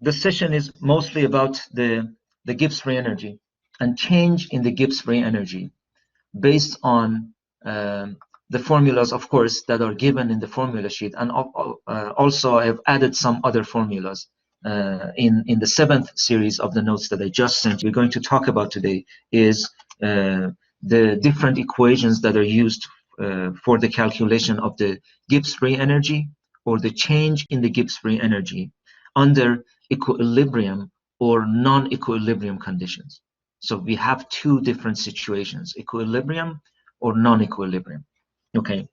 the session is mostly about the Gibbs free energy and change in the Gibbs free energy based on the formulas, of course, that are given in the formula sheet. And also I've added some other formulas in the 7th series of the notes that I just sent. We're going to talk about today is the different equations that are used for the calculation of the Gibbs free energy or the change in the Gibbs free energy under equilibrium or non-equilibrium conditions. So we have two different situations, equilibrium or non-equilibrium. Okay,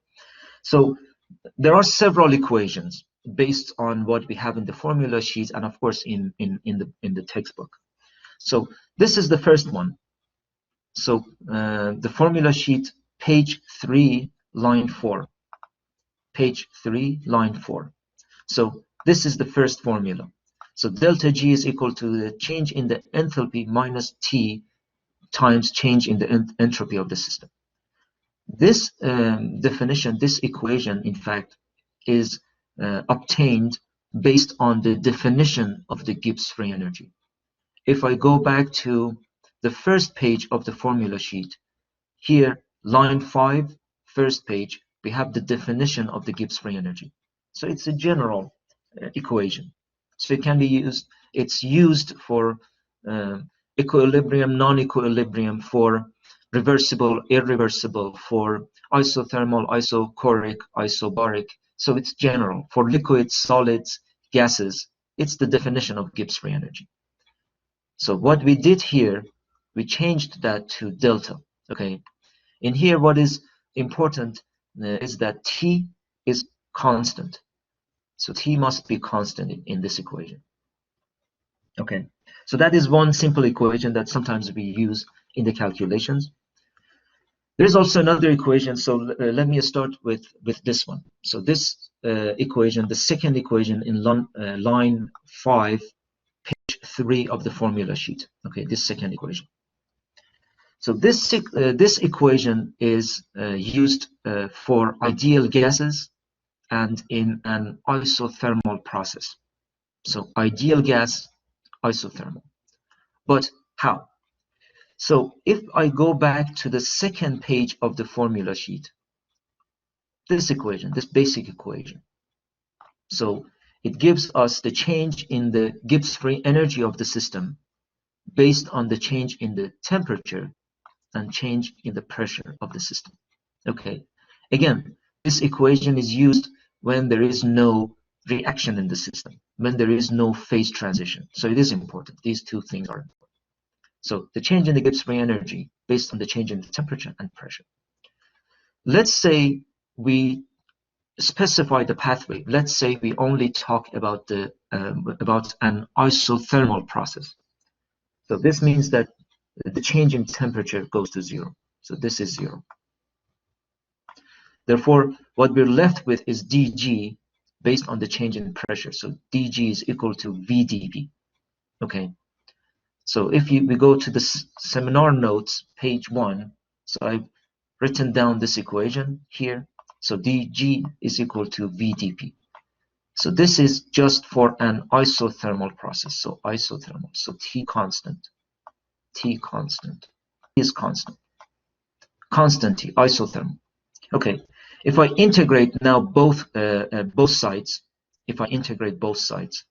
so there are several equations based on what we have in the formula sheet and of course in the textbook. So this is the first one. So the formula sheet, page 3, line 4. Page 3, line 4. So this is the first formula. So delta G is equal to the change in the enthalpy minus T times change in the entropy of the system. This definition, this equation, in fact, is obtained based on the definition of the Gibbs free energy. If I go back to the first page of the formula sheet, here, line 5, first page, we have the definition of the Gibbs free energy. So it's a general equation. So it can be used, it's used for equilibrium, non-equilibrium, for reversible, irreversible, for isothermal, isochoric, isobaric. So it's general. For liquids, solids, gases, it's the definition of Gibbs free energy. So what we did here, we changed that to delta. Okay. In here, what is important is that T is constant. So T must be constant in this equation. Okay. So that is one simple equation that sometimes we use in the calculations. There's also another equation. So let me start with this one. So this equation, the second equation in line 5, page 3 of the formula sheet. Okay, this second equation. So this equation is used for ideal gases and in an isothermal process. So ideal gas, isothermal. But how? So if I go back to the second page of the formula sheet, this equation, this basic equation. So it gives us the change in the Gibbs free energy of the system based on the change in the temperature and change in the pressure of the system. Okay. Again, this equation is used when there is no reaction in the system, when there is no phase transition. So it is important. These two things are important. So the change in the Gibbs free energy based on the change in the temperature and pressure. Let's say we specify the pathway. Let's say we only talk about the about an isothermal process. So this means that the change in temperature goes to 0. So this is 0. Therefore, what we're left with is dG based on the change in pressure. So dG is equal to VdP. Okay. So if we go to the seminar notes, page 1, so I've written down this equation here. So dG is equal to VdP. So this is just for an isothermal process. So isothermal. So T constant. T constant is constant. Constant T, isothermal. Okay. If I integrate now both sides, if I integrate both sides,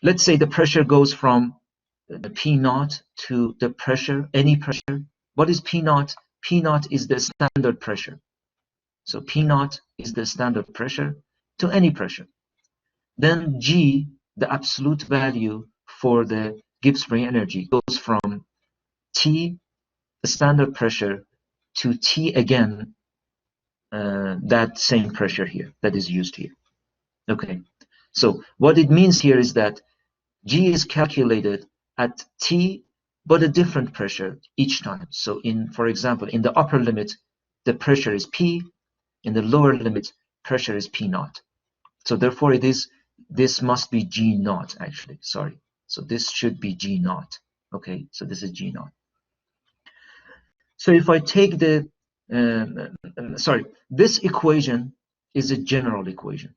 let's say the pressure goes from P naught to the pressure, any pressure. What is P naught? P naught is the standard pressure. So P naught is the standard pressure to any pressure. Then G, the absolute value for the Gibbs free energy, goes from T, the standard pressure, to T again, that same pressure here that is used here. Okay, so what it means here is that G is calculated at T, but a different pressure each time. So for example, in the upper limit, the pressure is P. In the lower limit, pressure is P naught. So therefore, this must be G naught actually. Sorry. So this should be G naught. Okay. So this is G naught. So if I take the this equation is a general equation.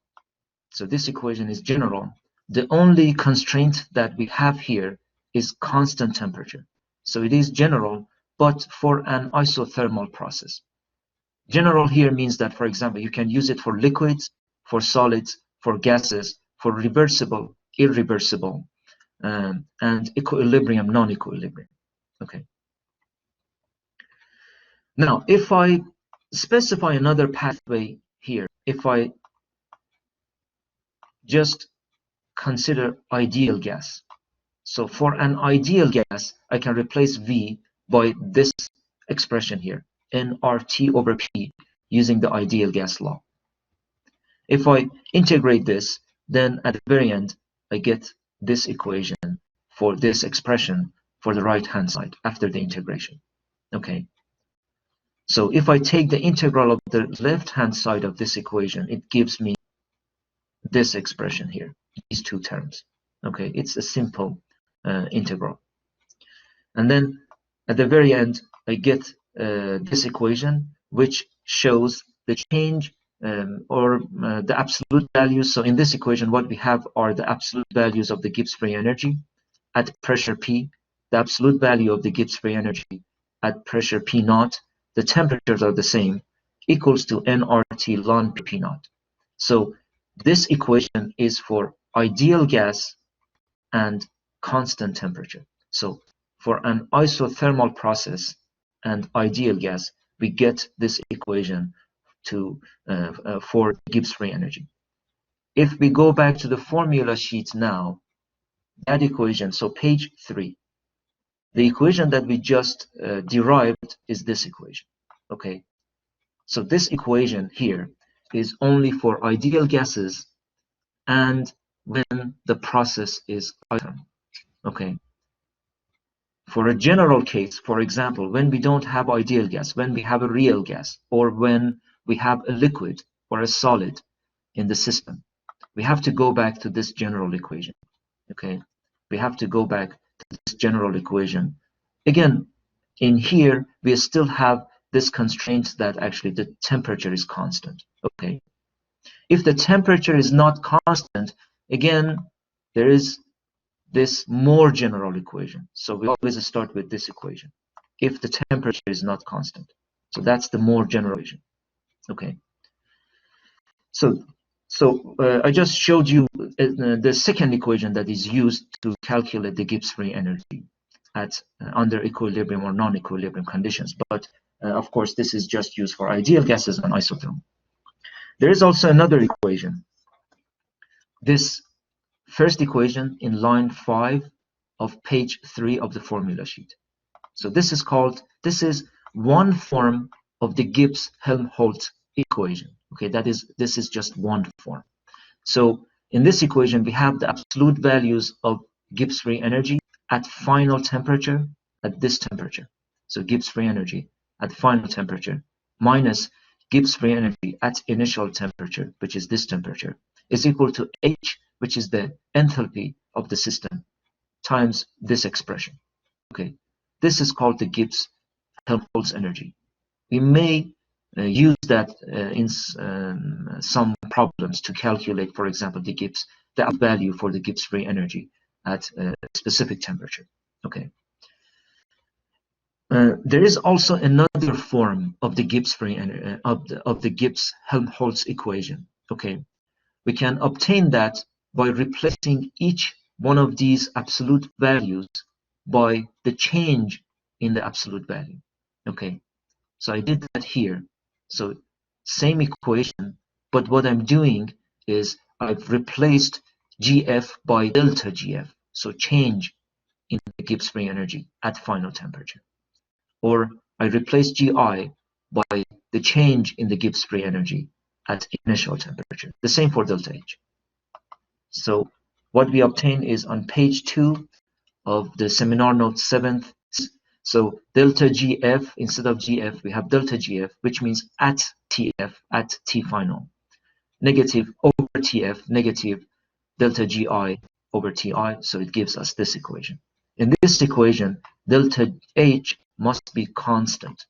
So this equation is general. The only constraint that we have here is constant temperature. So it is general, but for an isothermal process. General here means that, for example, you can use it for liquids, for solids, for gases, for reversible, irreversible, and equilibrium, non-equilibrium. Okay. Now, if I specify another pathway here, if I just consider ideal gas. So for an ideal gas, I can replace V by this expression here, nRT over P, using the ideal gas law. If I integrate this, then at the very end, I get this equation for this expression for the right-hand side after the integration. Okay. So if I take the integral of the left-hand side of this equation, it gives me this expression here, these two terms. Okay, it's a simple integral. And then at the very end, I get this equation, which shows the change or the absolute values. So in this equation, what we have are the absolute values of the Gibbs free energy at pressure P, the absolute value of the Gibbs free energy at pressure P naught, the temperatures are the same, equals to nRT ln P naught. So this equation is for ideal gas and constant temperature. So for an isothermal process and ideal gas, we get this equation for Gibbs free energy. If we go back to the formula sheet now, that equation, so page 3, the equation that we just derived is this equation. Okay, so this equation here is only for ideal gases and when the process is isothermal. Okay. For a general case, for example, when we don't have ideal gas, when we have a real gas, or when we have a liquid or a solid in the system, we have to go back to this general equation. Okay, we have to go back to this general equation. Again, in here, we still have this constraint that actually the temperature is constant. Okay, if the temperature is not constant, again, there is this more general equation. So we always start with this equation if the temperature is not constant. So that's the more general equation. Okay. So I just showed you the second equation that is used to calculate the Gibbs free energy at under equilibrium or non-equilibrium conditions. But of course, this is just used for ideal gases and isothermal. There is also another equation. This first equation in line 5 of page 3 of the formula sheet. So this is one form of the Gibbs-Helmholtz equation. Okay, this is just one form. So in this equation, we have the absolute values of Gibbs free energy at final temperature at this temperature. So Gibbs free energy at final temperature minus Gibbs free energy at initial temperature, which is this temperature, is equal to H, which is the enthalpy of the system, times this expression. Okay, this is called the Gibbs-Helmholtz energy. We may use that in some problems to calculate, for example, the value for the Gibbs free energy at a specific temperature. Okay. There is also another form of the Gibbs free energy of the Gibbs-Helmholtz equation. Okay, we can obtain that by replacing each one of these absolute values by the change in the absolute value. Okay, so I did that here. So same equation, but what I'm doing is I've replaced GF by delta GF, so change in the Gibbs free energy at final temperature. Or I replace GI by the change in the Gibbs free energy at initial temperature. The same for delta H. So what we obtain is on page 2 of the seminar note 7th. So delta GF, instead of GF, we have delta GF, which means at TF, at T final. Negative over TF, negative delta GI over TI, so it gives us this equation. In this equation, delta H must be constant.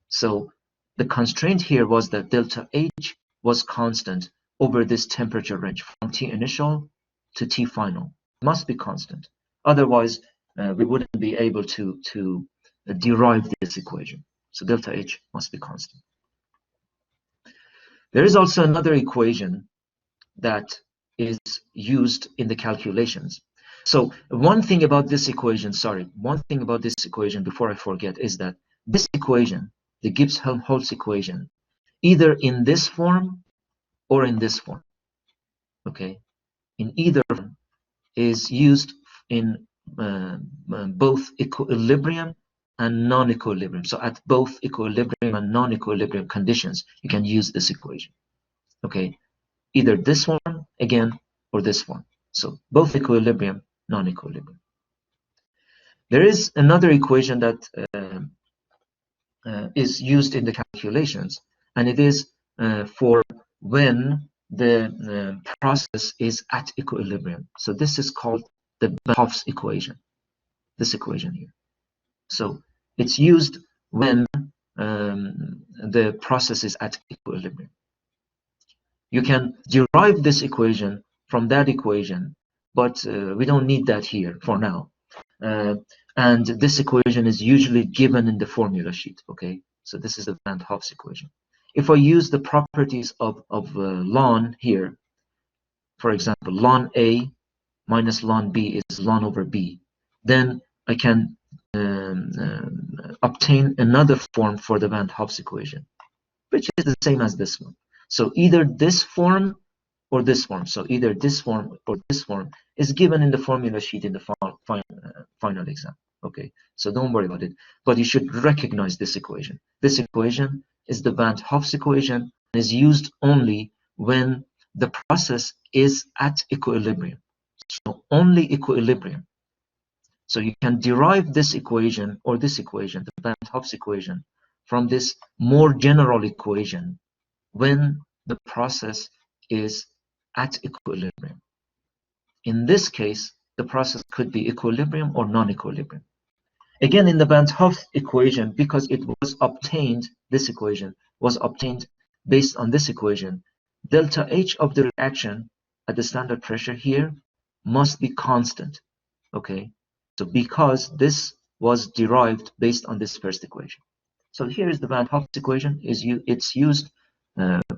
So the constraint here was that delta H was constant over this temperature range from T initial to T final. It must be constant. Otherwise, we wouldn't be able to derive this equation. So delta H must be constant. There is also another equation that is used in the calculations. So one thing about this equation, before I forget, is that this equation, the Gibbs-Helmholtz equation, either in this form or in this form, okay, in either form, is used in both equilibrium and non-equilibrium. So at both equilibrium and non-equilibrium conditions, you can use this equation, okay, either this one again or this one. So both equilibrium, non-equilibrium. There is another equation that is used in the calculations, and it is for when the process is at equilibrium. So this is called the Hoff's equation, this equation here. So it's used when the process is at equilibrium. You can derive this equation from that equation, but we don't need that here for now. And this equation is usually given in the formula sheet, okay? So this is the Van Hoff's equation. If I use the properties of ln here, for example, ln A minus ln B is ln over B, then I can obtain another form for the Van Hoff's equation, which is the same as this one. So either this form or this form. So either this form or this form is given in the formula sheet in the final exam. Okay, so don't worry about it. But you should recognize this equation. This equation is the Van Hoff's equation and is used only when the process is at equilibrium. So only equilibrium. So you can derive this equation or this equation, the Van Hoff's equation, from this more general equation when the process is at equilibrium. In this case, the process could be equilibrium or non-equilibrium. Again, in the Van Hoff equation, because it was obtained, this equation was obtained based on this equation, delta H of the reaction at the standard pressure here must be constant, okay? So because this was derived based on this first equation. So here is the Van Hoff equation. It's used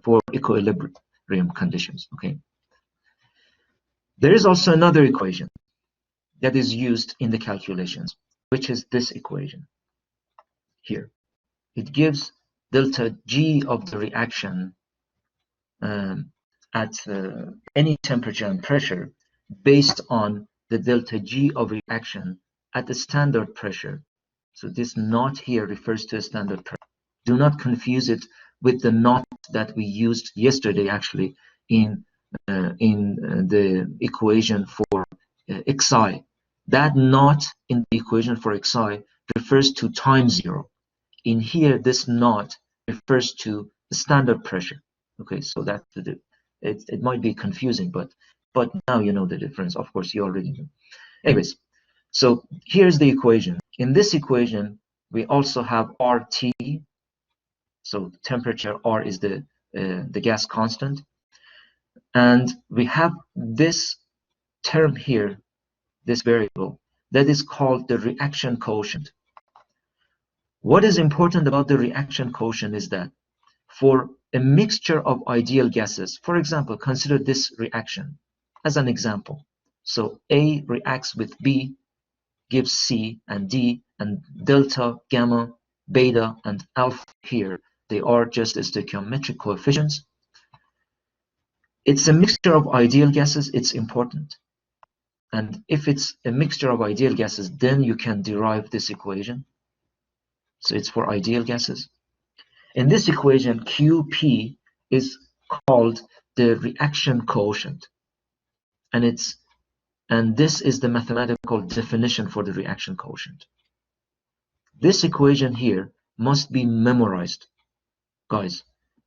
for equilibrium conditions, okay? There is also another equation that is used in the calculations, which is this equation here. It gives delta G of the reaction at any temperature and pressure based on the delta G of reaction at the standard pressure. So this knot here refers to a standard pressure. Do not confuse it with the knot that we used yesterday, actually, in the equation for Xi. That knot in the equation for Xi refers to time zero. In here, this knot refers to the standard pressure. Okay, so that's it might be confusing, but now you know the difference. Of course, you already know. Anyways, so here's the equation. In this equation, we also have RT. So temperature R is the gas constant, and we have this term here, this variable that is called the reaction quotient. What is important about the reaction quotient is that for a mixture of ideal gases, for example, consider this reaction as an example. So A reacts with B, gives C and D, and delta, gamma, beta, and alpha here, they are just stoichiometric coefficients. It's a mixture of ideal gases, it's important. And if it's a mixture of ideal gases, then you can derive this equation. So it's for ideal gases. In this equation, QP is called the reaction quotient. And this is the mathematical definition for the reaction quotient. This equation here must be memorized, guys.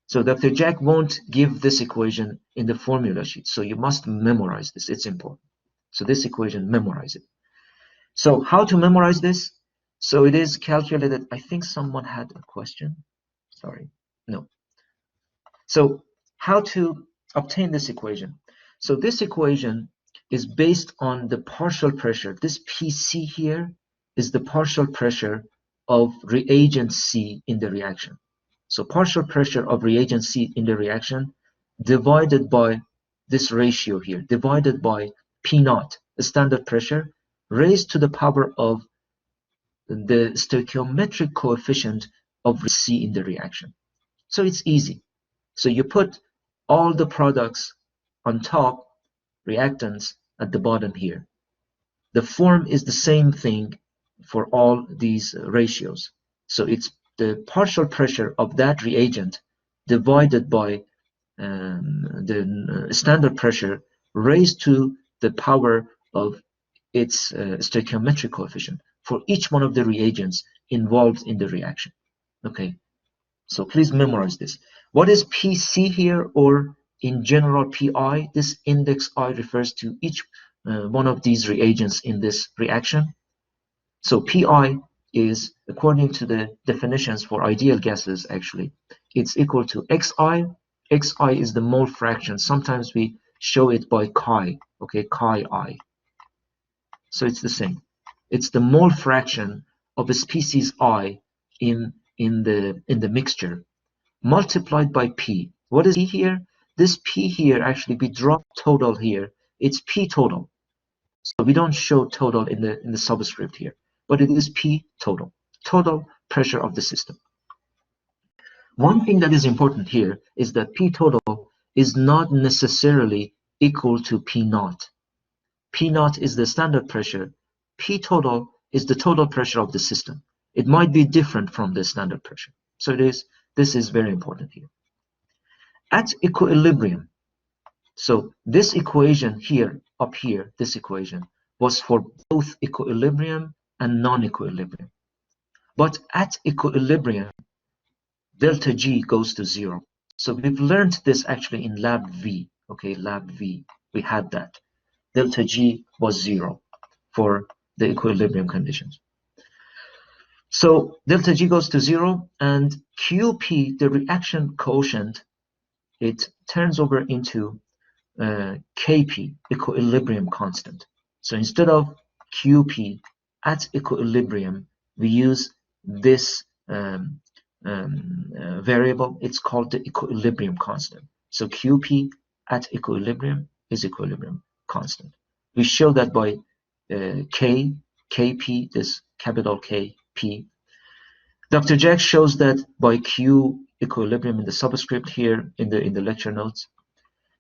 So Dr. Jack won't give this equation in the formula sheet. So you must memorize this. It's important. So this equation, memorize it. So how to memorize this? So it is calculated. I think someone had a question. Sorry. No. So how to obtain this equation? So this equation is based on the partial pressure. This PC here is the partial pressure of reagent C in the reaction. So partial pressure of reagent C in the reaction divided by this ratio here, divided by P0, the standard pressure, raised to the power of the stoichiometric coefficient of C in the reaction. So it's easy. So you put all the products on top, reactants at the bottom here. The form is the same thing for all these ratios. So it's the partial pressure of that reagent divided by the standard pressure raised to the power of its stoichiometric coefficient for each one of the reagents involved in the reaction. Okay, so please memorize this. What is PC here, or in general PI? This index I refers to each one of these reagents in this reaction. So PI is, according to the definitions for ideal gases, actually, it's equal to XI. XI is the mole fraction. Sometimes we show it by chi, okay, chi I. So it's the same. It's the mole fraction of a species I in the mixture multiplied by P. What is P here? This P here, actually, we drop total here. It's P total. So we don't show total in the subscript here, but it is P total, total pressure of the system. One thing that is important here is that P total is not necessarily equal to P naught. P naught is the standard pressure. P total is the total pressure of the system. It might be different from the standard pressure. So this is very important here. At equilibrium, so this equation here, up here, this equation, was for both equilibrium and non-equilibrium. But at equilibrium, delta G goes to 0. So we've learned this actually in lab V. Okay, lab V, we had that. Delta G was 0 for the equilibrium conditions. So delta G goes to 0, and QP, the reaction quotient, it turns over into Kp, equilibrium constant. So instead of Qp at equilibrium, we use this variable. It's called the equilibrium constant. So Qp at equilibrium is equilibrium constant. We show that by Kp, this capital K, P. Dr. Jack shows that by Q equilibrium in the subscript here in the lecture notes.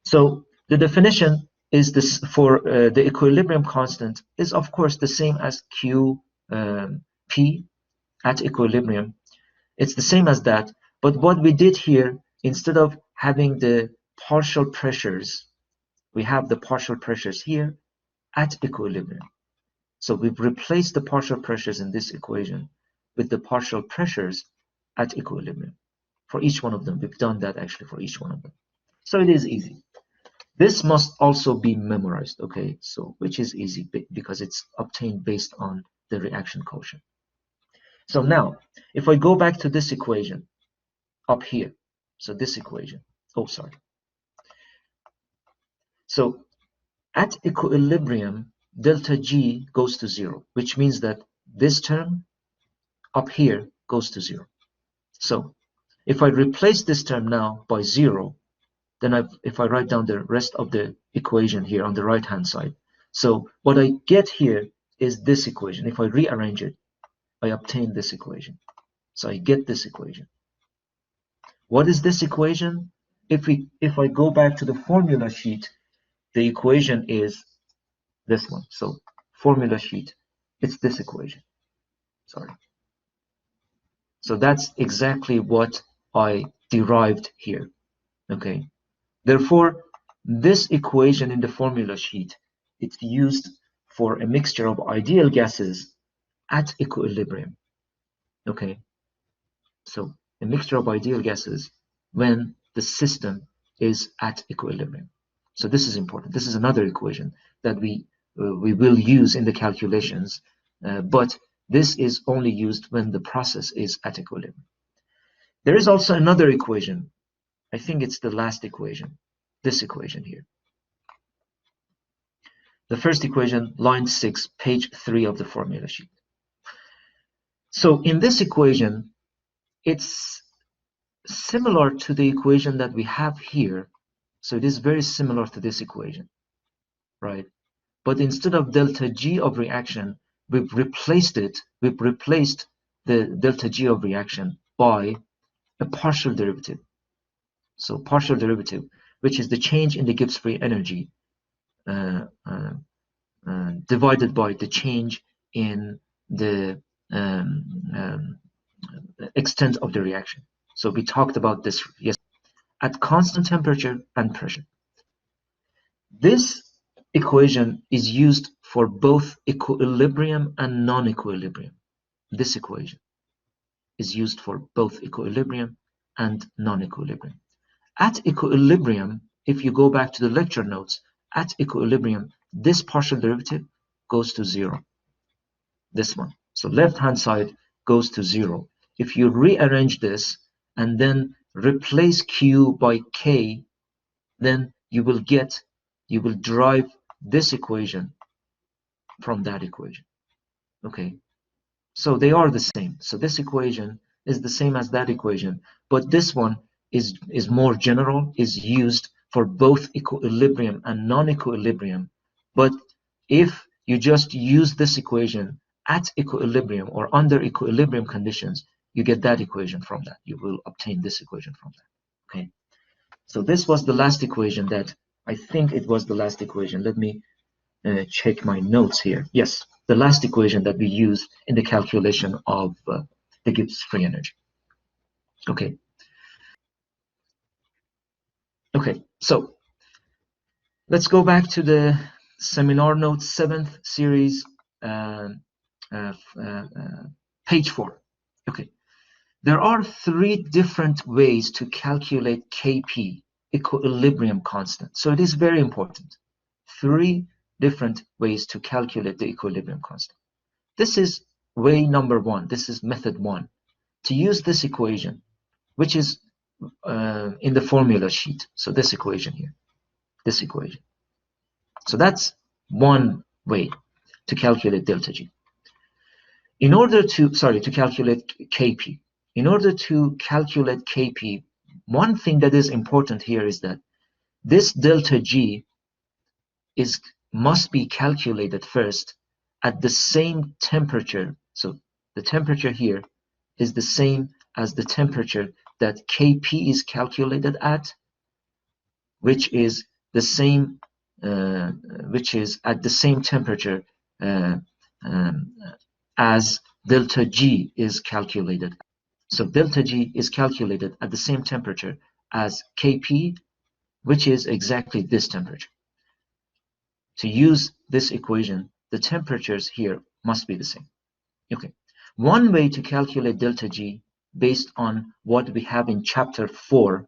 So the definition is this for the equilibrium constant is of course the same as Q P at equilibrium. It's the same as that, but what we did here, instead of having the partial pressures, we have the partial pressures here at equilibrium. So we've replaced the partial pressures in this equation with the partial pressures at equilibrium. For each one of them, we've done that actually for each one of them. So it is easy. This must also be memorized, okay? So which is easy because it's obtained based on the reaction quotient. So now, if I go back to this equation up here, so this equation, oh, sorry. So at equilibrium, delta G goes to 0, which means that this term up here goes to 0. So if I replace this term now by 0, then if I write down the rest of the equation here on the right hand side, so what I get here is this equation. If I rearrange it, I obtain this equation. So I get this equation. What is this equation? If I go back to the formula sheet, the equation is this one. So formula sheet, it's this equation. Sorry. So that's exactly what I derived here. Okay. Therefore, this equation in the formula sheet, it's used for a mixture of ideal gases at equilibrium. Okay. So a mixture of ideal gases when the system is at equilibrium. So this is important. This is another equation that we will use in the calculations, but this is only used when the process is at equilibrium. There is also another equation. I think it's the last equation, this equation here. The first equation, line 6, page 3 of the formula sheet. So in this equation, it's similar to the equation that we have here. So it is very similar to this equation, right? But instead of delta G of reaction, we've replaced the delta G of reaction by a partial derivative. So partial derivative, which is the change in the Gibbs free energy divided by the change in the extent of the reaction. So we talked about this at constant temperature and pressure. This equation is used for both equilibrium and non-equilibrium. This equation is used for both equilibrium and non-equilibrium. At equilibrium, if you go back to the lecture notes, at equilibrium, this partial derivative goes to 0. This one. So left-hand side goes to 0. If you rearrange this and then replace Q by K, then you will derive this equation from that equation. Okay. So they are the same. So this equation is the same as that equation, but this one is more general, is used for both equilibrium and non-equilibrium. But if you just use this equation at equilibrium or under equilibrium conditions, you get that equation from that. You will obtain this equation from that. Okay. So this was the last equation that I think it was the last equation. Let me check my notes here. Yes, the last equation that we used in the calculation of the Gibbs free energy. Okay. Okay, so let's go back to the seminar notes 7th series, page 4. Okay, there are 3 different ways to calculate Kp, equilibrium constant. So it is very important. 3 different ways to calculate the equilibrium constant. This is way number 1. This is method 1. To use this equation, which is in the formula sheet. So this equation here, this equation. So that's one way to calculate delta G. In order to calculate Kp. In order to calculate Kp, one thing that is important here is that this delta G must be calculated first at the same temperature. So the temperature here is the same as the temperature that Kp is calculated at, which is the same, which is at the same temperature as delta G is calculated. So delta G is calculated at the same temperature as Kp, which is exactly this temperature. To use this equation, the temperatures here must be the same. Okay. One way to calculate delta G based on what we have in chapter 4.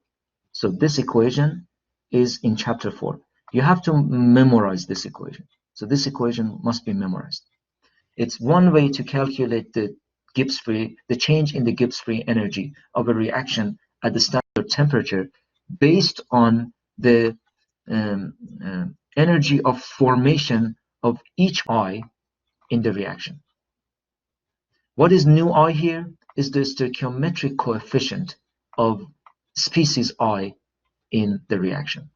So this equation is in chapter 4. You have to memorize this equation. So this equation must be memorized. It's one way to calculate the change in the Gibbs free energy of a reaction at the standard temperature based on the energy of formation of each I in the reaction. What is nu I here is the stoichiometric coefficient of species I in the reaction.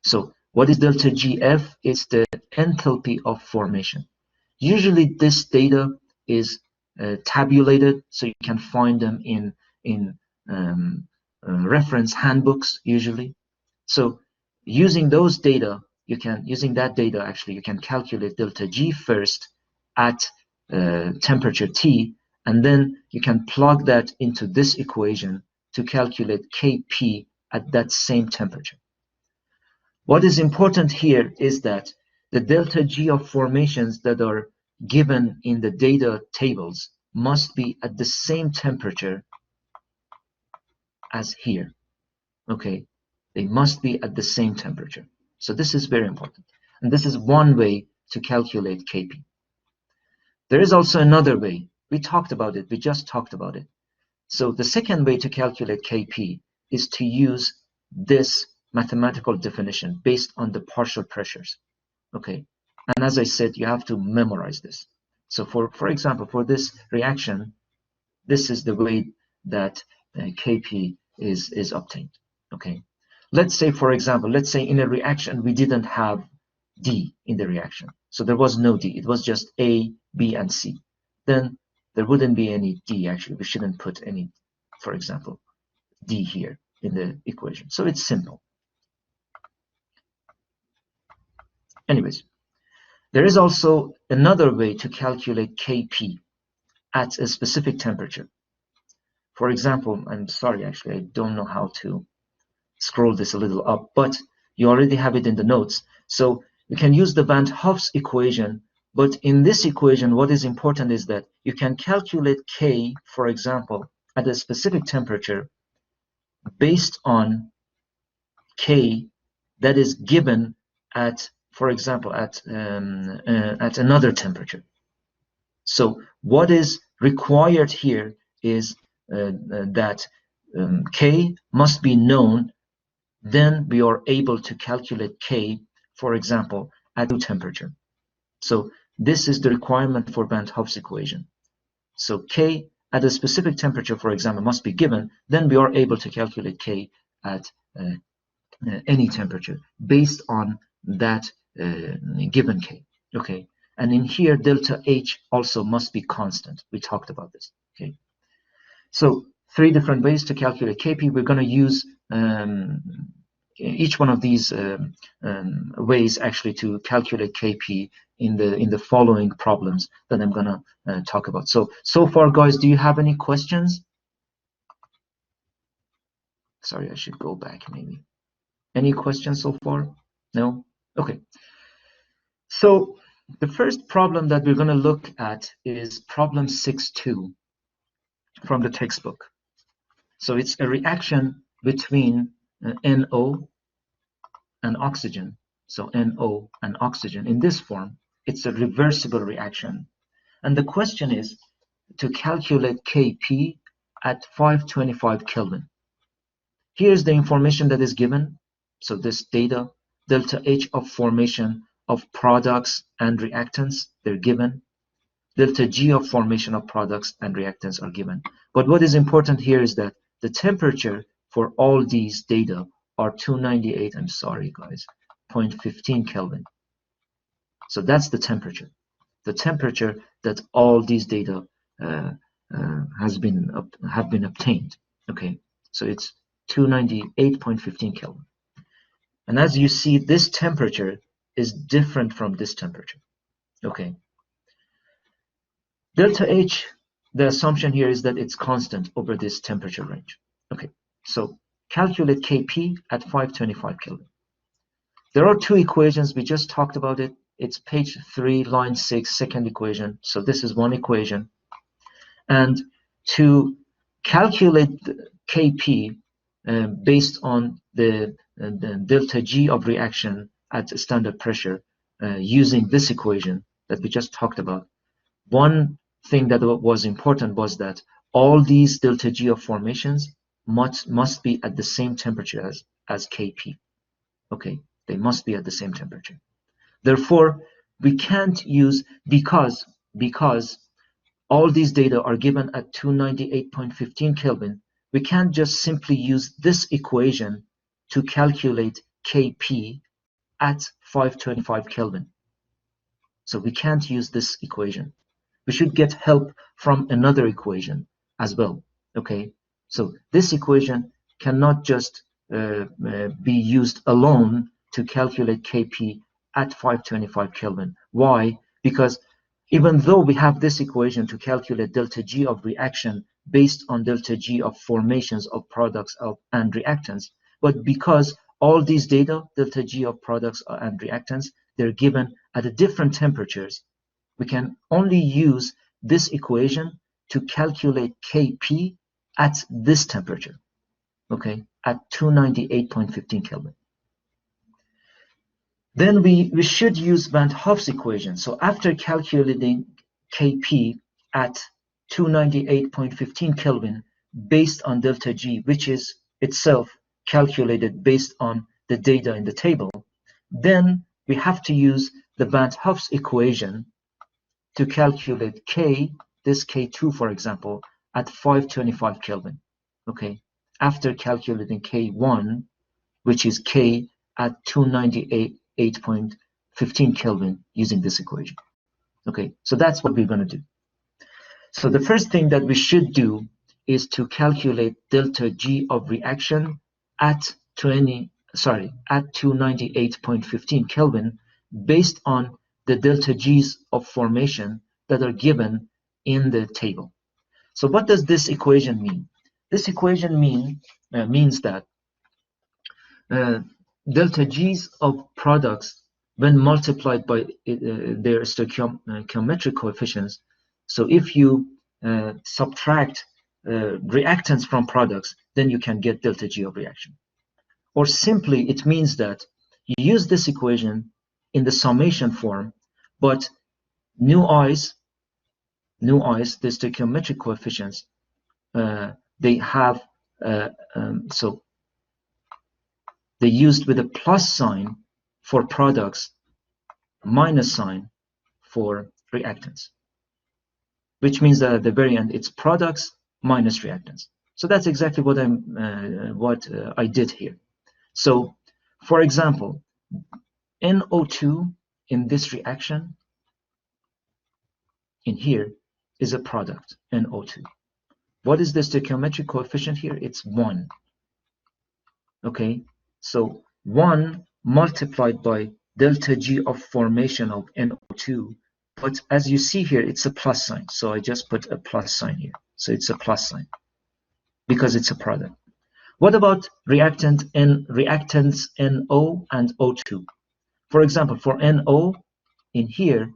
So what is delta GF? It's the enthalpy of formation. Usually this data is tabulated, so you can find them in reference handbooks usually. So using those data, using that data actually, you can calculate delta G first at temperature T, and then you can plug that into this equation to calculate Kp at that same temperature. What is important here is that the delta G of formations that are given in the data tables must be at the same temperature as here. Okay, they must be at the same temperature. So this is very important. And this is one way to calculate Kp. There is also another way. We talked about it. We just talked about it. So the second way to calculate Kp is to use this mathematical definition based on the partial pressures. Okay, And as I said, you have to memorize this. So for example, for this reaction, this is the way that Kp is obtained. Okay. Let's say, for example, let's say in a reaction we didn't have D in the reaction. So there was no D. It was just A, B, and C. Then there wouldn't be any D actually. We shouldn't put any, for example, D here in the equation. So it's simple. Anyways, there is also another way to calculate Kp at a specific temperature. For example, I'm sorry, actually, I don't know how to scroll this a little up, but you already have it in the notes. So you can use the Van 't Hoff's equation, but in this equation, what is important is that you can calculate K, for example, at a specific temperature based on K that is given at, for example, at another temperature. So what is required here is that K must be known. Then we are able to calculate K, for example, at room temperature. So this is the requirement for Van 't Hoff's equation. So K at a specific temperature, for example, must be given. Then we are able to calculate K at any temperature based on that given K. Okay. And in here, delta H also must be constant. We talked about this. Okay. So 3 different ways to calculate Kp. We're going to use each one of these ways actually to calculate Kp in the following problems that I'm going to talk about. So far, guys, do you have any questions? Sorry, I should go back maybe. Any questions so far? No? Okay. So the first problem that we're going to look at is problem 6.2 from the textbook. So it's a reaction between NO and oxygen. So NO and oxygen in this form, it's a reversible reaction. And the question is to calculate Kp at 525 Kelvin. Here's the information that is given. So this data, delta H of formation of products and reactants, they're given. Delta G of formation of products and reactants are given. But what is important here is that the temperature for all these data are 298, I'm sorry guys, 0.15 Kelvin. So that's the temperature that all these data have been obtained. Okay, so it's 298.15 Kelvin. And as you see, this temperature is different from this temperature. Okay. Delta H, the assumption here is that it's constant over this temperature range. Okay, so calculate Kp at 525 Kelvin. There are 2 equations. We just talked about it. It's page 3, line 6, second equation. So this is one equation. And to calculate Kp based on the delta G of reaction at standard pressure using this equation that we just talked about, one thing that was important was that all these delta G of formations must be at the same temperature as Kp. Okay, they must be at the same temperature. Therefore, we can't use, because all these data are given at 298.15 Kelvin, we can't just simply use this equation to calculate Kp at 525 Kelvin. So we can't use this equation. We should get help from another equation as well. Okay, so this equation cannot just be used alone to calculate Kp at 525 Kelvin. Why? Because even though we have this equation to calculate delta G of reaction based on delta G of formations of products and reactants, but because all these data, delta G of products and reactants, they're given at different temperatures, we can only use this equation to calculate Kp at this temperature, okay, at 298.15 Kelvin. Then we should use Van 't Hoff's equation. So after calculating Kp at 298.15 Kelvin based on delta G, which is itself calculated based on the data in the table, then we have to use the Van Hoff's equation to calculate K, this K2 for example, at 525 Kelvin, okay, after calculating K1, which is K at 298.15 Kelvin using this equation. Okay, so that's what we're going to do. So the first thing that we should do is to calculate delta G of reaction at 298.15 Kelvin based on the delta G's of formation that are given in the table. So what does this equation mean? This equation means that delta G's of products when multiplied by their stoichiometric coefficients. So if you subtract reactants from products, then you can get delta G of reaction. Or simply, it means that you use this equation in the summation form, but new i's, the stoichiometric coefficients, they have so they used with a plus sign for products, minus sign for reactants, which means that at the very end it's products minus reactants. So that's exactly what I did here. So, for example, NO2 in this reaction in here is a product, NO2. What is the stoichiometric coefficient here? It's 1. Okay, so 1 multiplied by delta G of formation of NO2, but as you see here, it's a plus sign. So I just put a plus sign here. So it's a plus sign because it's a product. What about reactants NO and O2? For example, for NO in here,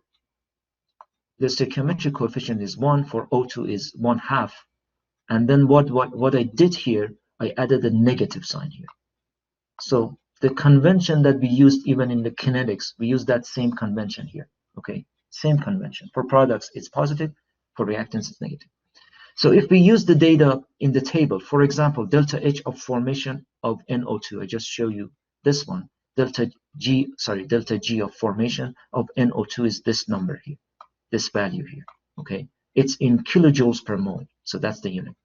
the stoichiometric coefficient is 1, for O2 is 1/2. And then what I did here, I added a negative sign here. So the convention that we used even in the kinetics, we use that same convention here. Okay, same convention. For products, it's positive. For reactants, it's negative. So if we use the data in the table, for example, delta H of formation of NO2, I just show you this one. Delta G of formation of NO2 is this number here, this value here. Okay, it's in kilojoules per mole, so that's the unit.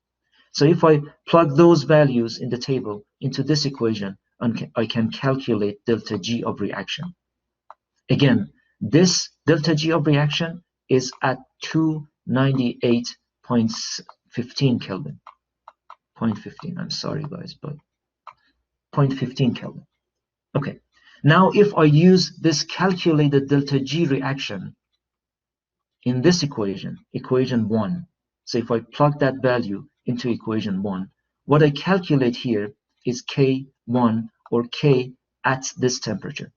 So if I plug those values in the table into this equation, I can calculate delta G of reaction. Again, this delta G of reaction is at 298.15 Kelvin. 0.15, I'm sorry guys, but 0.15 Kelvin. Okay, now if I use this calculated delta G reaction in this equation, equation 1, so if I plug that value into equation 1, what I calculate here is K1 or K at this temperature,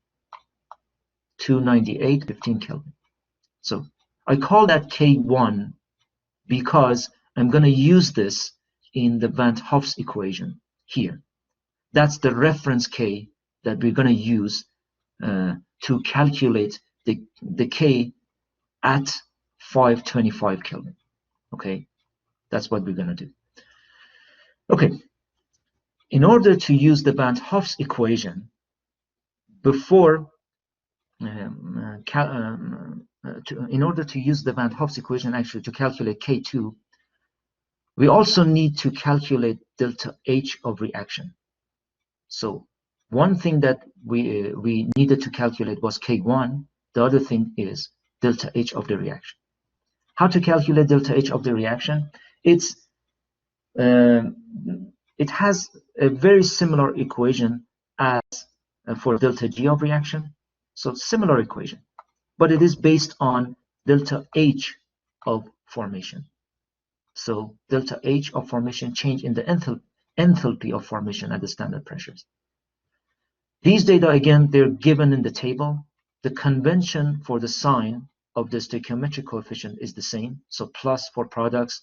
298.15 Kelvin. So I call that K1 because I'm going to use this in the Van Hoff's equation here. That's the reference K that we're going to use to calculate the K at 525 Kelvin. Okay, that's what we're going to do. Okay, in order to use the Van Hoff's equation in order to use the Van Hoff's equation actually to calculate K2, we also need to calculate delta H of reaction. So one thing that we needed to calculate was K1. The other thing is delta H of the reaction. How to calculate delta H of the reaction? It has a very similar equation as for delta G of reaction. So similar equation, but it is based on delta H of formation. So delta H of formation change in the enthalpy of formation at the standard pressures. These data, again, they're given in the table. The convention for the sign of the stoichiometric coefficient is the same. So plus for products,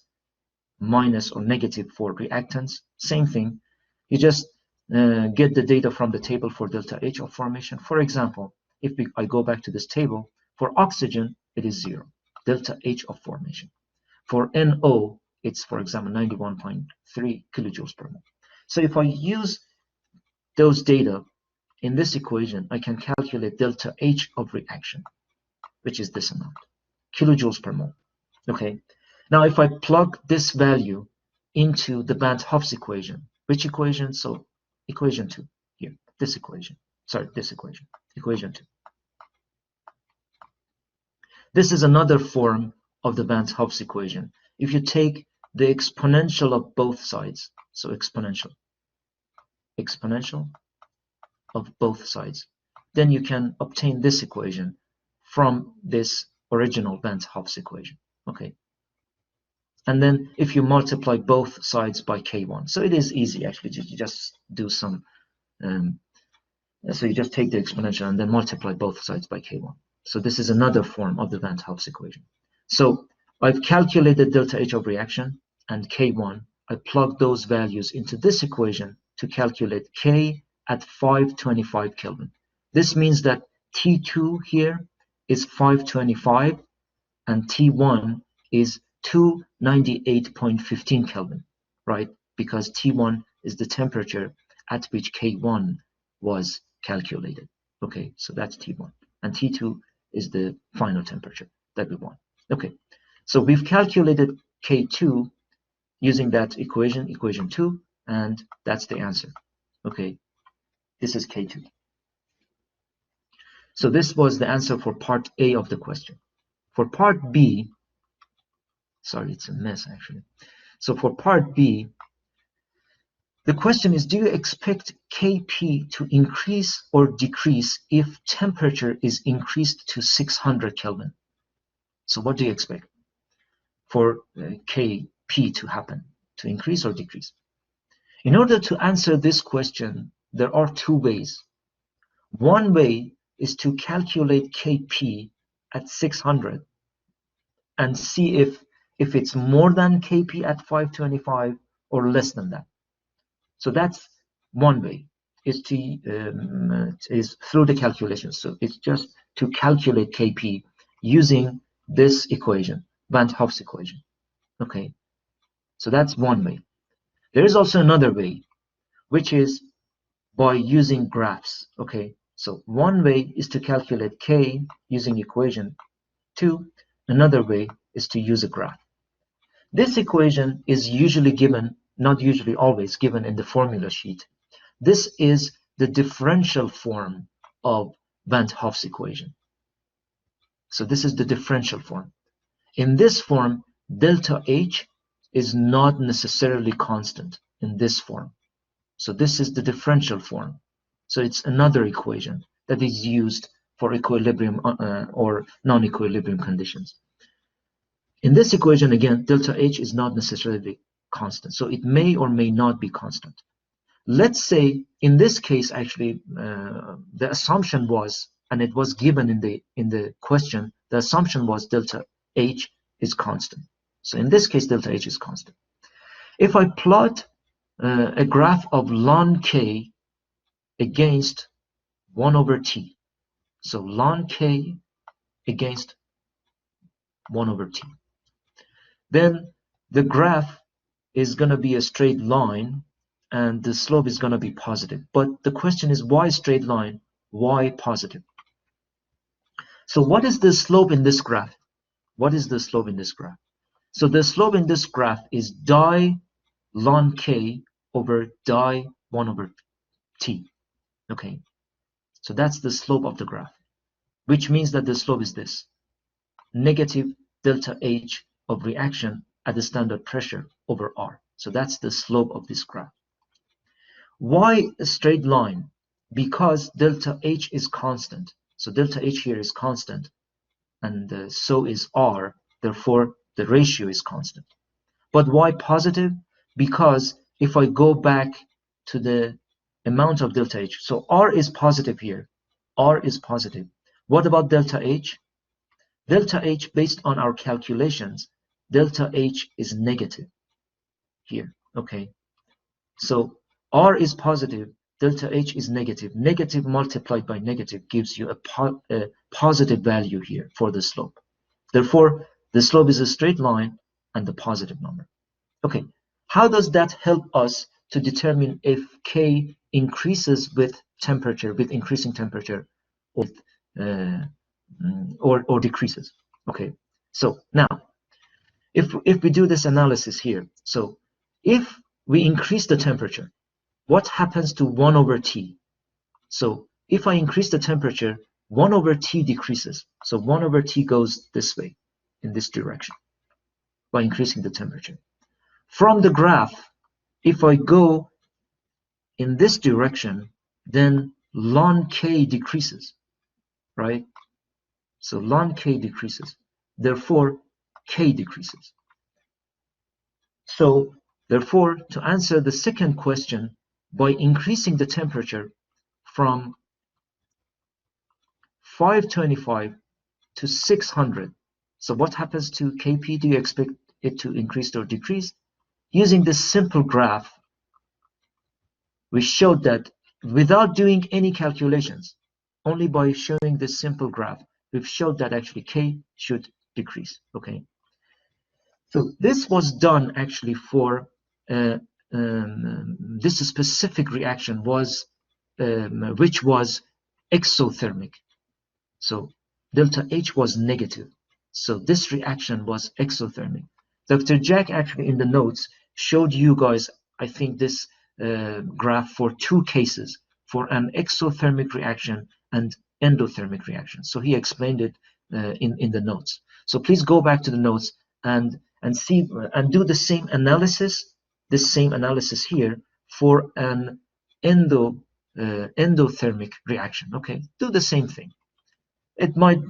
minus or negative for reactants. Same thing. You just get the data from the table for delta H of formation. For example, if I go back to this table, for oxygen, it is 0, delta H of formation. For NO, it's, for example, 91.3 kilojoules per mole. So if I use those data in this equation, I can calculate delta H of reaction. which is this amount, kilojoules per mole. Okay. Now, if I plug this value into the Bandt Hof's equation, which equation? So equation 2 here, this equation. Sorry, this equation, equation 2. This is another form of the Bandt Hof's equation. If you take the exponential of both sides, so exponential of both sides, then you can obtain this equation from this original Bandt Hof's equation. Okay. And then if you multiply both sides by K1, so it is easy actually, you just do some, so you just take the exponential and then multiply both sides by K1. So this is another form of the Bandt Hof's equation. So I've calculated delta H of reaction and K1. I plug those values into this equation to calculate K at 525 Kelvin. This means that T2 here is 525 and T1 is 298.15 Kelvin, right? Because T1 is the temperature at which K1 was calculated. Okay, so that's T1. And T2 is the final temperature that we want. Okay, so we've calculated K2 using that equation, equation 2, and that's the answer. Okay, this is K2. So this was the answer for part A of the question. For part B, sorry, it's a mess actually. So for part B, the question is, do you expect Kp to increase or decrease if temperature is increased to 600 Kelvin? So what do you expect for Kp to happen, to increase or decrease? In order to answer this question, there are two ways. One way is to calculate Kp at 600 and see if it's more than Kp at 525 or less than that. So that's one way, is through the calculations. So it's just to calculate Kp using this equation, Bandt Hof's equation. Okay, so that's one way. There is also another way, which is by using graphs. Okay, so one way is to calculate K using equation 2. Another way is to use a graph. This equation is usually given, not usually, always given in the formula sheet. This is the differential form of Bandt Hof's equation. So this is the differential form. In this form, delta H is not necessarily constant in this form. So this is the differential form. So it's another equation that is used for equilibrium or non-equilibrium conditions. In this equation, again, delta H is not necessarily constant. So it may or may not be constant. Let's say in this case, actually, the assumption was, and it was given in the question, the assumption was delta H is constant. So in this case, delta H is constant. If I plot a graph of ln K against 1 over T, so ln K against 1 over T, then the graph is going to be a straight line and the slope is going to be positive. But the question is, why straight line? Why positive? So what is the slope in this graph? What is the slope in this graph? So the slope in this graph is di ln K over di 1 over T. Okay, so that's the slope of the graph, which means that the slope is this, negative delta H of reaction at the standard pressure over R. So that's the slope of this graph. Why a straight line? Because delta H is constant. So delta H here is constant, and so is R. Therefore, the ratio is constant. But why positive? Because if I go back to the amount of delta H, so R is positive here. R is positive. What about delta H? Delta H, based on our calculations, delta H is negative here. Okay, so R is positive, delta H is negative. Negative multiplied by negative gives you a positive value here for the slope. Therefore, the slope is a straight line and the positive number. Okay, how does that help us to determine if K increases with temperature, with increasing temperature, or or decreases. Okay, so now if we do this analysis here, so if we increase the temperature, what happens to 1 over T? So if I increase the temperature, 1 over T decreases. So 1 over T goes this way, in this direction, by increasing the temperature. From the graph, if I go in this direction, then ln K decreases, right? So ln K decreases. Therefore, K decreases. So therefore, to answer the second question, by increasing the temperature from 525 to 600, so what happens to Kp? Do you expect it to increase or decrease? Using this simple graph, we showed that without doing any calculations, only by showing this simple graph, we've showed that actually K should decrease. Okay. So this was done actually for this specific reaction was which was exothermic. So delta H was negative. So this reaction was exothermic. Dr. Jack actually in the notes showed you guys, I think, this graph for 2 cases, for an exothermic reaction and endothermic reaction. So he explained it in the notes. So please go back to the notes and see and do the same analysis, this same analysis here for an endothermic reaction. Okay, do the same thing. It might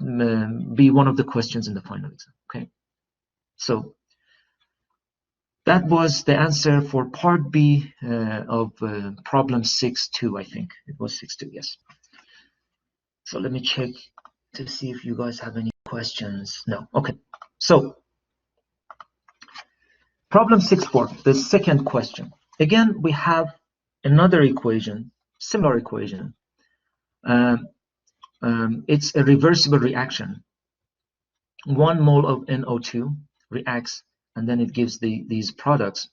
be one of the questions in the final exam. Okay, so that was the answer for part B of problem 6.2. I think it was 6.2. Yes. So let me check to see if you guys have any questions. No. Okay. So problem 6.4, the second question. Again, we have another equation, similar equation. It's a reversible reaction. 1 mole of NO2 reacts, and then it gives these products.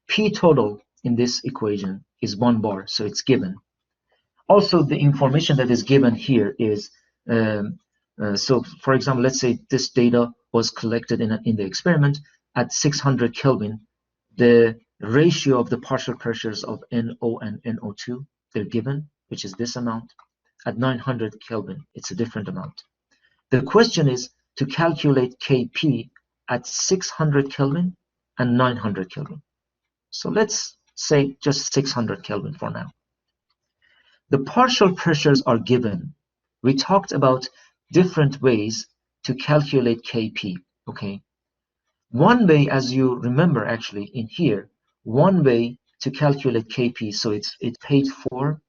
P total in this equation is 1 bar, so it's given. Also, the information that is given here is, so for example, let's say this data was collected in the experiment at 600 Kelvin. The ratio of the partial pressures of NO and NO2, they're given, which is this amount. At 900 Kelvin, it's a different amount. The question is to calculate Kp at 600 Kelvin and 900 Kelvin. So let's say just 600 Kelvin for now. The partial pressures are given. We talked about different ways to calculate Kp, okay? One way, as you remember actually in here, one way to calculate Kp, so it's page 4,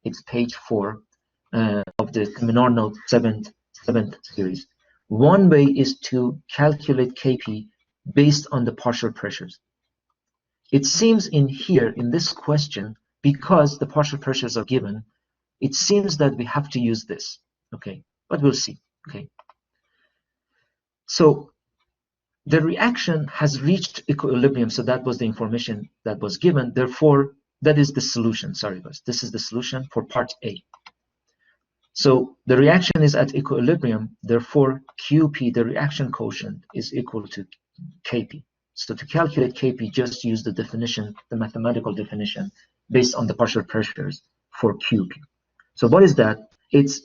it's page 4 of the seminar note 7th series. One way is to calculate Kp based on the partial pressures. It seems in here, in this question, because the partial pressures are given, it seems that we have to use this, okay? But we'll see, okay? So the reaction has reached equilibrium, so that was the information that was given. Therefore, that is the solution. Sorry, guys. This is the solution for part A. So the reaction is at equilibrium. Therefore, Qp, the reaction quotient, is equal to Kp. So to calculate Kp, just use the definition, the mathematical definition, based on the partial pressures for Qp. So what is that? It's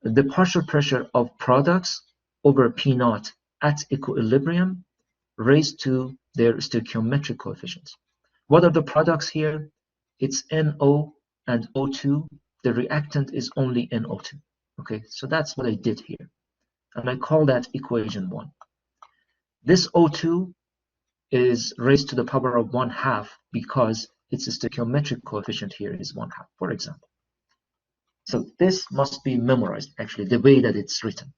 the partial pressure of products over P naught at equilibrium raised to their stoichiometric coefficients. What are the products here? It's NO and O2. The reactant is only NO2. Okay, so that's what I did here. And I call that equation 1. This O2 is raised to the power of 1/2 because its stoichiometric coefficient here is 1/2, for example. So this must be memorized, actually, the way that it's written.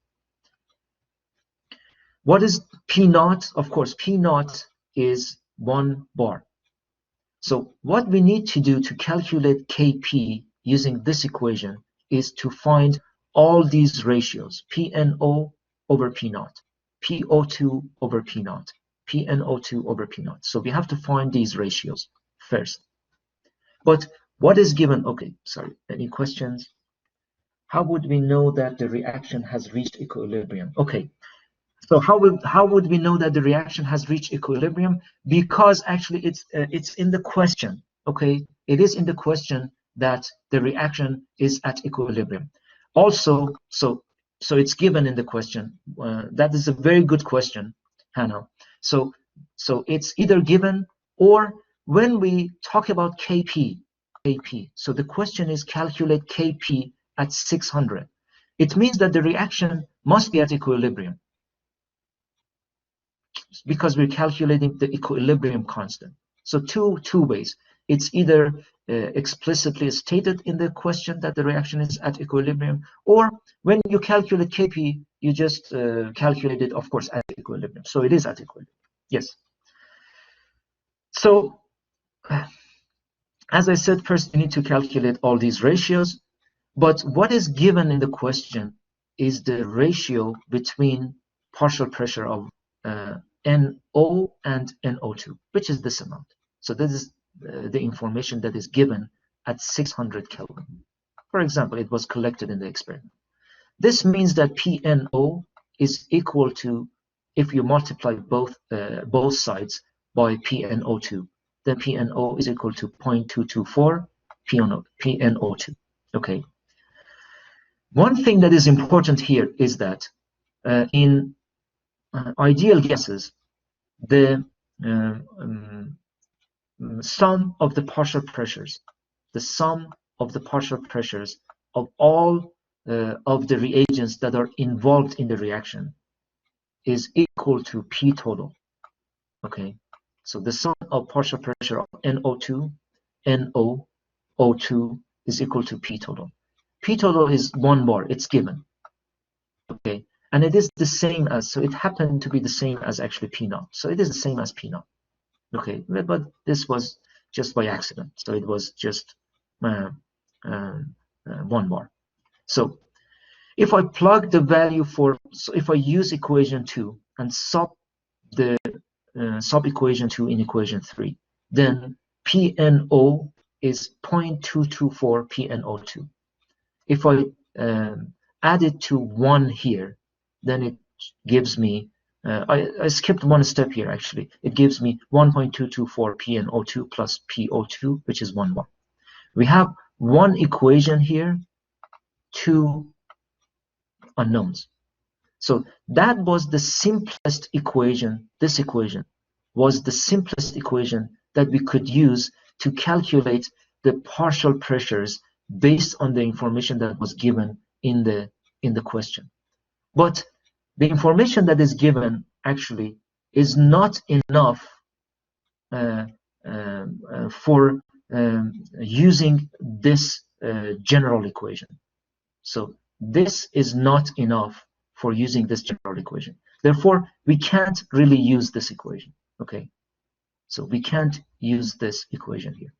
What is P naught? Of course, P naught is 1 bar. So what we need to do to calculate Kp using this equation is to find all these ratios, PNO over P naught, PO2 over P naught, PNO2 over P naught. So we have to find these ratios first. But what is given? Okay, sorry, any questions? how would we know that the reaction has reached equilibrium? Okay, so how would we know that the reaction has reached equilibrium? Because actually it's in the question. Okay, it is in the question that the reaction is at equilibrium. Also, so it's given in the question. That is a very good question, Hannah. So it's either given, or when we talk about Kp. So the question is calculate Kp at 600. It means that the reaction must be at equilibrium, because we're calculating the equilibrium constant. So two ways. It's either explicitly stated in the question that the reaction is at equilibrium, or when you calculate Kp, you just calculate it, of course, at equilibrium. So it is at equilibrium. Yes. So as I said, first you need to calculate all these ratios. But what is given in the question is the ratio between partial pressure of NO and NO2, which is this amount. So this is the information that is given at 600 Kelvin. For example, it was collected in the experiment. This means that PNO is equal to, if you multiply both sides by PNO2, then PNO is equal to 0.224 PNO2. Okay. One thing that is important here is that in ideal gases, the sum of the partial pressures, of all of the reagents that are involved in the reaction is equal to P total. Okay, so the sum of partial pressure of NO2, NO, O2 is equal to P total. P total is 1 bar, it's given. Okay, and it is the same as, so it happened to be the same as actually P naught. So it is the same as P naught. Okay, but this was just by accident. So it was just 1 bar. So if I plug the value so if I use equation 2 and sub the sub equation 2 in equation 3, then PNO is 0.224 PNO2. If I add it to 1 here, then it gives me, I skipped one step here actually. It gives me 1.224 PNO2 plus PO2, which is 1 bar. We have one equation here, 2 unknowns. So that was the simplest equation. This equation was the simplest equation that we could use to calculate the partial pressures based on the information that was given in the question. But the information that is given actually is not enough for using this general equation. So this is not enough for using this general equation. Therefore, we can't really use this equation. Okay, so we can't use this equation here.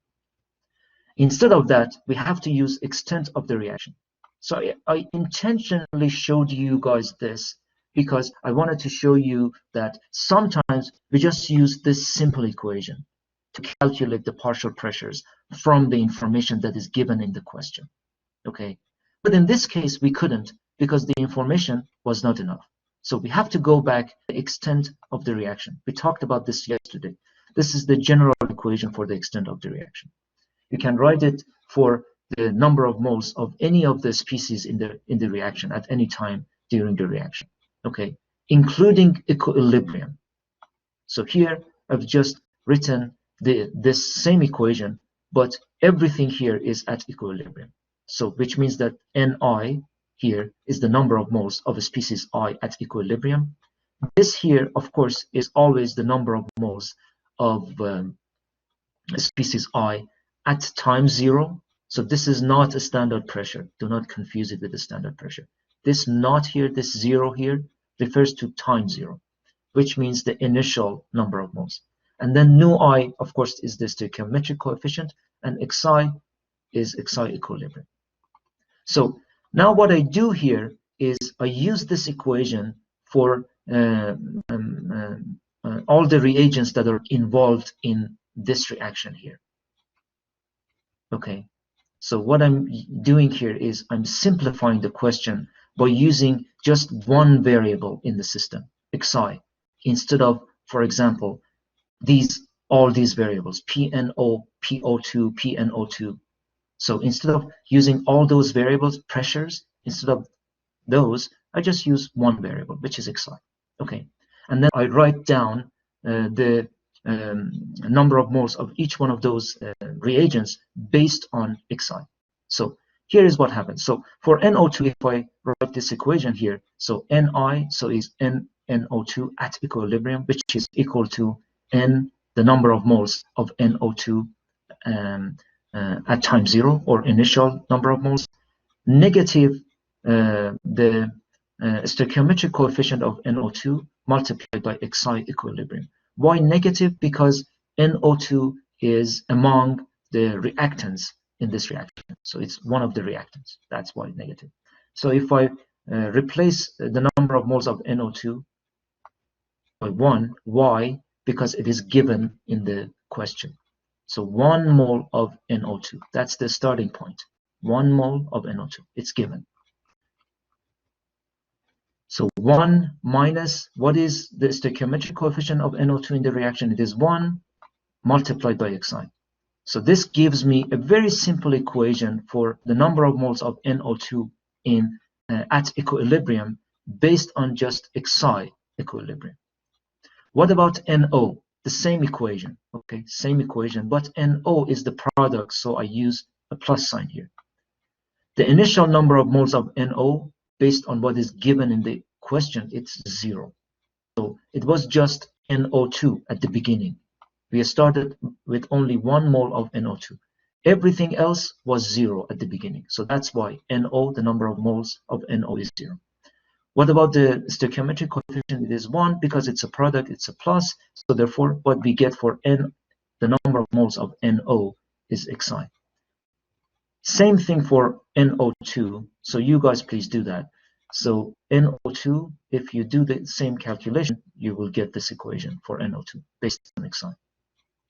Instead of that, we have to use extent of the reaction. So I intentionally showed you guys this because I wanted to show you that sometimes we just use this simple equation to calculate the partial pressures from the information that is given in the question. Okay, but in this case we couldn't, because the information was not enough. So we have to go back to the extent of the reaction. We talked about this yesterday. This is the general equation for the extent of the reaction. You can write it for the number of moles of any of the species in the reaction at any time during the reaction. Okay, including equilibrium. So here I've just written this same equation, but everything here is at equilibrium. So which means that Ni here is the number of moles of a species I at equilibrium. This here, of course, is always the number of moles of species I at time 0. So this is not a standard pressure. Do not confuse it with the standard pressure. This naught here, this 0 here, refers to time 0, which means the initial number of moles. And then nu I, of course, is the stoichiometric coefficient, and xi is xi equilibrium. So now what I do here is I use this equation for all the reagents that are involved in this reaction here. Okay, So what I'm doing here is I'm simplifying the question by using just one variable in the system, xi, instead of, for example, all these variables, PNO, PO2, PNO2. So instead of using all those variables, pressures, instead of those, I just use one variable, which is xi. Okay, and then I write down the number of moles of each one of those reagents based on xi. So here is what happens. So for NO2, if I write this equation here, so Ni, so is NO2 at equilibrium, which is equal to N, the number of moles of NO2 at time 0, or initial number of moles, negative the stoichiometric coefficient of NO2 multiplied by xi equilibrium. Why negative? Because NO2 is among the reactants in this reaction. So it's one of the reactants. That's why negative. So if I replace the number of moles of NO2 by 1, why? Because it is given in the question. So 1 mole of NO2, that's the starting point. 1 mole of NO2, it's given. So 1 minus, what is the stoichiometric coefficient of NO2 in the reaction? It is 1 multiplied by xi. So this gives me a very simple equation for the number of moles of NO2 in at equilibrium based on just xi equilibrium. What about NO? The same equation, okay, same equation, but NO is the product, so I use a plus sign here. The initial number of moles of NO based on what is given in the question, it's 0. So it was just NO2 at the beginning. We started with only 1 mole of NO2. Everything else was 0 at the beginning. So that's why NO, the number of moles of NO, is 0. What about the stoichiometric coefficient? It is 1 because it's a product, it's a plus. So therefore, what we get for N, the number of moles of NO, is xi. Same thing for NO2. So you guys please do that. So NO2, if you do the same calculation, you will get this equation for NO2 based on xi.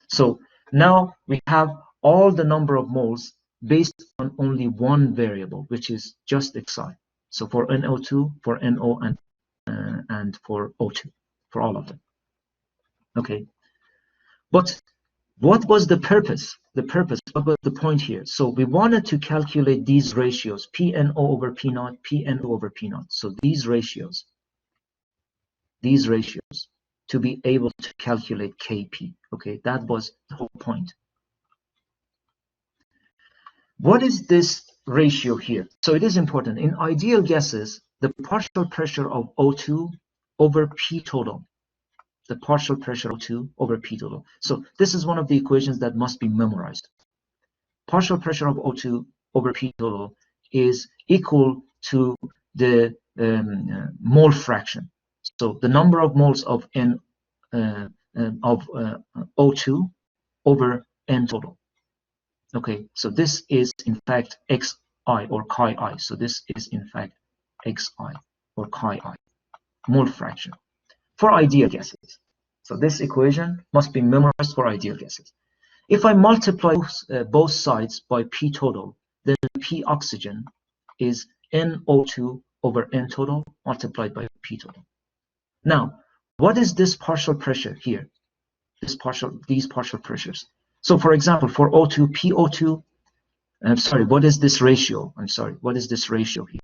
So now we have all the number of moles based on only one variable, which is just xi. So for NO2, for NO, and for O2, for all of them. Okay. But what was the purpose? The purpose, what was the point here? So we wanted to calculate these ratios, PNO over P naught, PNO over P naught. So these ratios, to be able to calculate Kp. Okay, that was the whole point. What is this ratio here? So it is important. In ideal gases, the partial pressure of O2 over P total. The partial pressure of O2 over P total. So this is one of the equations that must be memorized. Partial pressure of O2 over P total is equal to the mole fraction. So the number of moles of O2 over N total. Okay, so this is in fact xi or chi I. So this is in fact xi or chi I, mole fraction, for ideal gases. So this equation must be memorized for ideal gases. If I multiply both sides by P total, then P oxygen is NO2 over N total multiplied by P total. Now, what is this partial pressure here? These partial pressures. So for example, for O2, PO2, I'm sorry, what is this ratio? I'm sorry, what is this ratio here?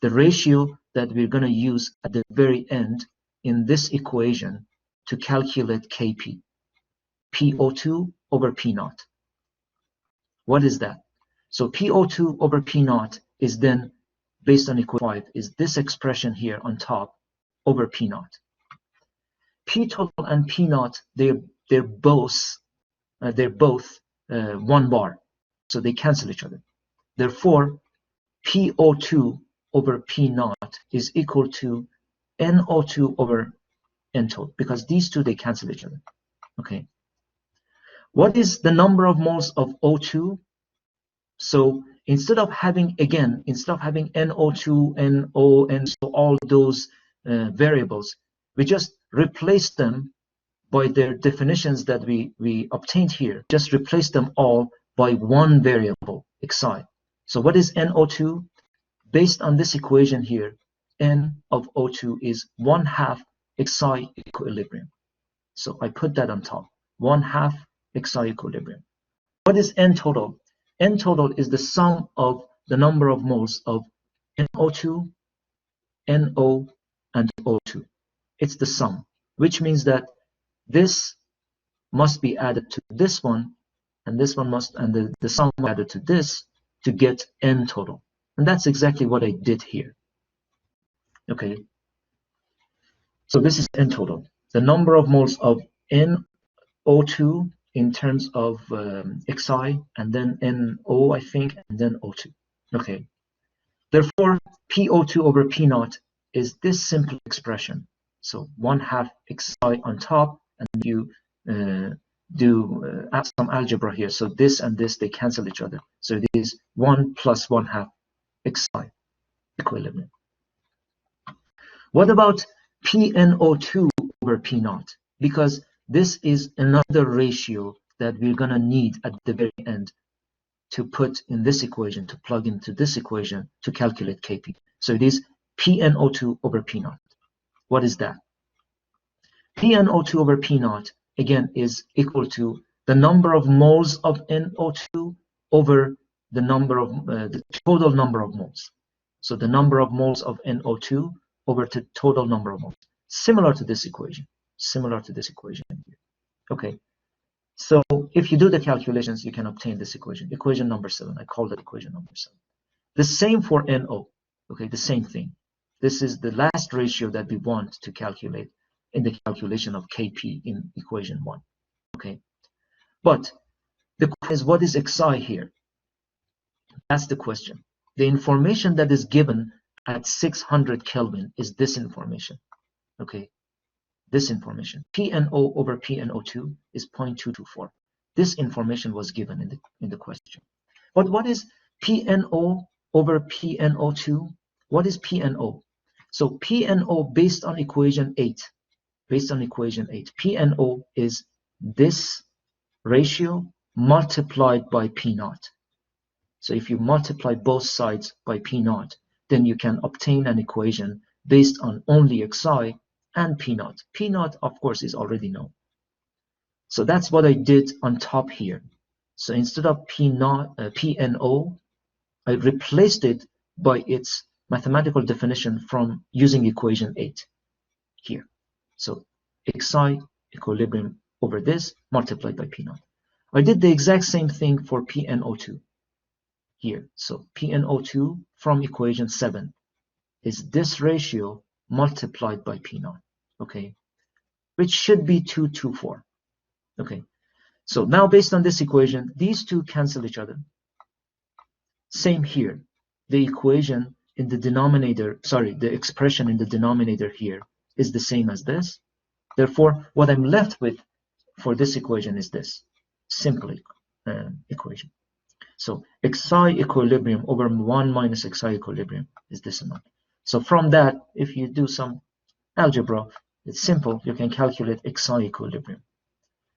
The ratio that we're going to use at the very end in this equation to calculate Kp, PO2 over P naught. What is that? So PO2 over P naught is then, based on equation 5, is this expression here on top over P naught. P total and P naught, they're both 1 bar, so they cancel each other. Therefore, PO2 over P naught is equal to NO2 over N total, because these two, they cancel each other. Okay. What is the number of moles of O2? So instead of having NO2, NO, and so all those variables, we just replace them by their definitions that we obtained here. Just replace them all by one variable, xi. So what is NO2? Based on this equation here, N of O2 is 1/2 Xi equilibrium. So I put that on top, 1/2 Xi equilibrium. What is N total? N total is the sum of the number of moles of NO2, NO, and O2. It's the sum, which means that this must be added to this one, and this one must, and the sum added to this to get N total. And that's exactly what I did here. Okay. So this is N total, the number of moles of NO2 in terms of Xi, and then NO, I think, and then O2. Okay. Therefore, PO2 over P naught is this simple expression. So 1/2 Xi on top, and you do some algebra here. So this and this, they cancel each other. So it is 1 plus 1/2 Xi equilibrium. What about PNO2 over P naught? Because this is another ratio that we're going to need at the very end to put in this equation, to plug into this equation to calculate Kp. So it is PNO2 over P naught. What is that? PNO2 over P naught, again, is equal to the number of moles of NO2 over the number of the total number of moles. So the number of moles of NO2 over the total number of moles. Similar to this equation. Similar to this equation here. Okay. So if you do the calculations, you can obtain this equation. Equation number 7. I call that equation number 7. The same for NO. Okay, the same thing. This is the last ratio that we want to calculate in the calculation of Kp in equation 1. Okay. But the question is, what is Xi here? That's the question. The information that is given at 600 Kelvin is this information. Okay. This information, PNO over PNO2 is 0.224. This information was given in the question. But what is PNO over PNO2? What is PNO? So PNO based on equation 8, PNO is this ratio multiplied by P naught. So if you multiply both sides by P naught, then you can obtain an equation based on only Xi and P naught. P naught, of course, is already known. So that's what I did on top here. So instead of PNO, I replaced it by its mathematical definition from using equation 8 here. So Xi equilibrium over this multiplied by P naught. I did the exact same thing for PNO2 here. So PNO2 from equation 7 is this ratio multiplied by P naught, okay, which should be 224. Okay, so now based on this equation, these two cancel each other. Same here, the equation in the denominator, sorry, the expression in the denominator here is the same as this. Therefore, what I'm left with for this equation is this simple equation. So Xi equilibrium over 1 minus Xi equilibrium is this amount. So from that, if you do some algebra, it's simple. You can calculate Xi equilibrium.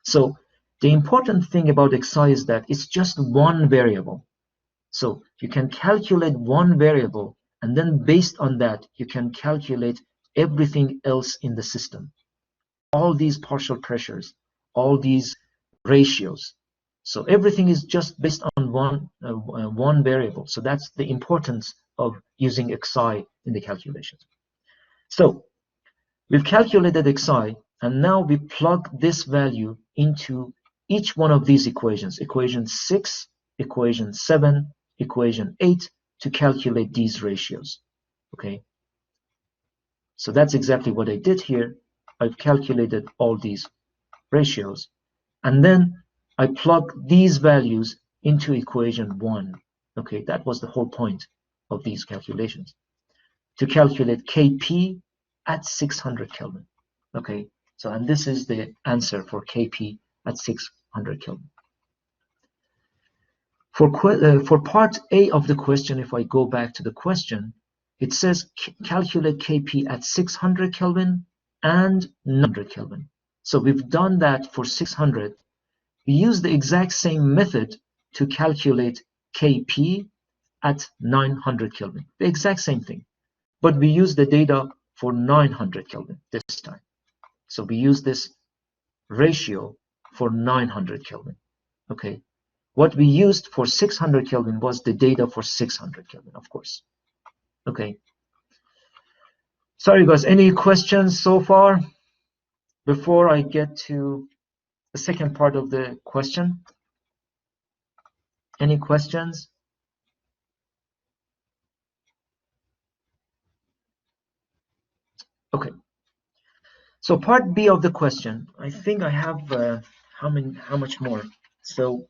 So the important thing about Xi is that it's just one variable. So you can calculate one variable, and then based on that, you can calculate everything else in the system. All these partial pressures, all these ratios. So everything is just based on one variable. So that's the importance of using Xi in the calculations. So we've calculated Xi, and now we plug this value into each one of these equations, equation 6, equation 7, equation 8, to calculate these ratios. Okay. So that's exactly what I did here. I've calculated all these ratios, and then I plug these values into equation 1. Okay, that was the whole point of these calculations, to calculate Kp at 600 Kelvin. Okay, so and this is the answer for Kp at 600 Kelvin. For part A of the question, if I go back to the question, it says calculate Kp at 600 Kelvin and 900 Kelvin. So we've done that for 600. We use the exact same method to calculate Kp at 900 Kelvin. The exact same thing. But we use the data for 900 Kelvin this time. So we use this ratio for 900 Kelvin. Okay. What we used for 600 Kelvin was the data for 600 Kelvin, of course. Okay. Sorry, guys. Any questions so far before I get to the second part of the question? Any questions? Okay. So part B of the question, I think I have how much more? So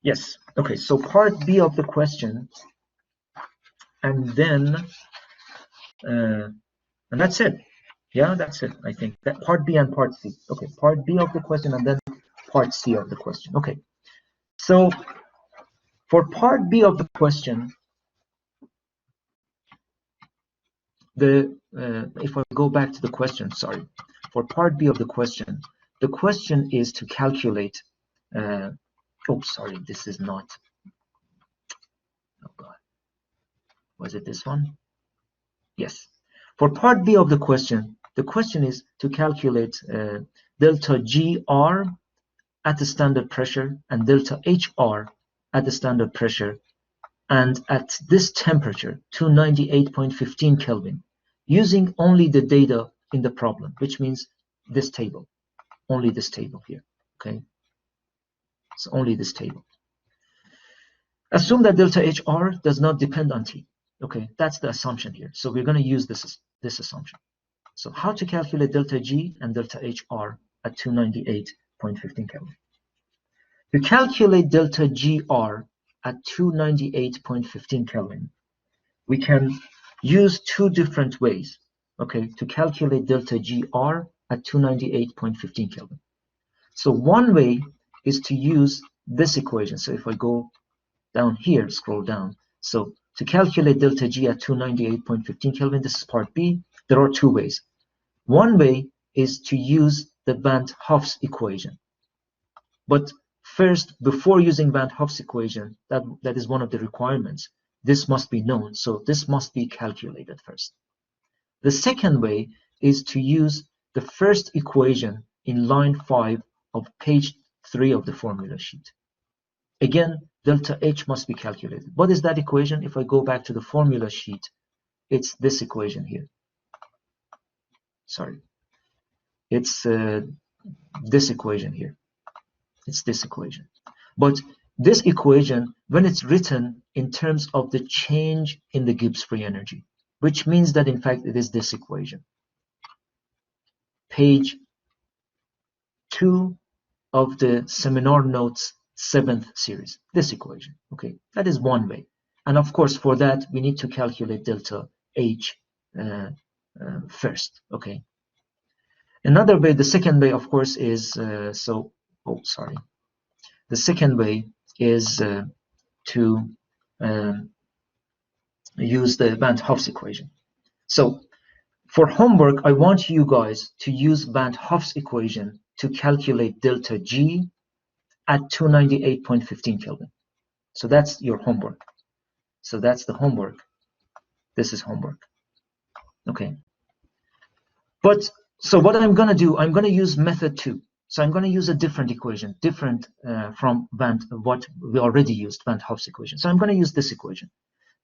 yes. Okay. So part B of the question, and then and that's it. Yeah, that's it. I think that part B and part C. Okay, part B of the question and then part C of the question. Okay. So for part B of the question, if I go back to the question, sorry, for part B of the question is to calculate. Oh, sorry, this is not. Oh God, was it this one? Yes. For part B of the question is to calculate delta GR at the standard pressure and delta HR at the standard pressure and at this temperature, 298.15 Kelvin, using only the data in the problem, which means this table, only this table here, okay? So only this table. Assume that delta HR does not depend on T, okay? That's the assumption here. So we're gonna use this assumption. So how to calculate delta G and delta HR at 298.15 Kelvin? To calculate delta GR at 298.15 Kelvin, we can use two different ways, okay, to calculate delta GR at 298.15 Kelvin. So one way is to use this equation. So if I go down here, scroll down. So to calculate delta G at 298.15 Kelvin, this is part B. There are two ways. One way is to use the Van 't Hoff's equation. But first, before using Van 't Hoff's equation, that is one of the requirements. This must be known, so this must be calculated first. The second way is to use the first equation in line 5 of page 3 of the formula sheet. Again, delta H must be calculated. What is that equation? If I go back to the formula sheet, it's this equation here. Sorry. It's this equation here. It's this equation. But this equation, when it's written in terms of the change in the Gibbs free energy, which means that in fact it is this equation. Page 2 of the seminar notes 7th series, this equation, okay? That is one way. And of course, for that, we need to calculate delta H first, okay? Another way, the second way, of course, is, the second way is to use the Van 't Hoff's equation. So for homework, I want you guys to use Van 't Hoff's equation to calculate delta G at 298.15 Kelvin. So that's your homework. So that's the homework. This is homework. Okay. But so what I'm going to do, I'm going to use method 2. So I'm going to use a different equation, different from what we already used, Van 't Hoff's equation. So I'm going to use this equation.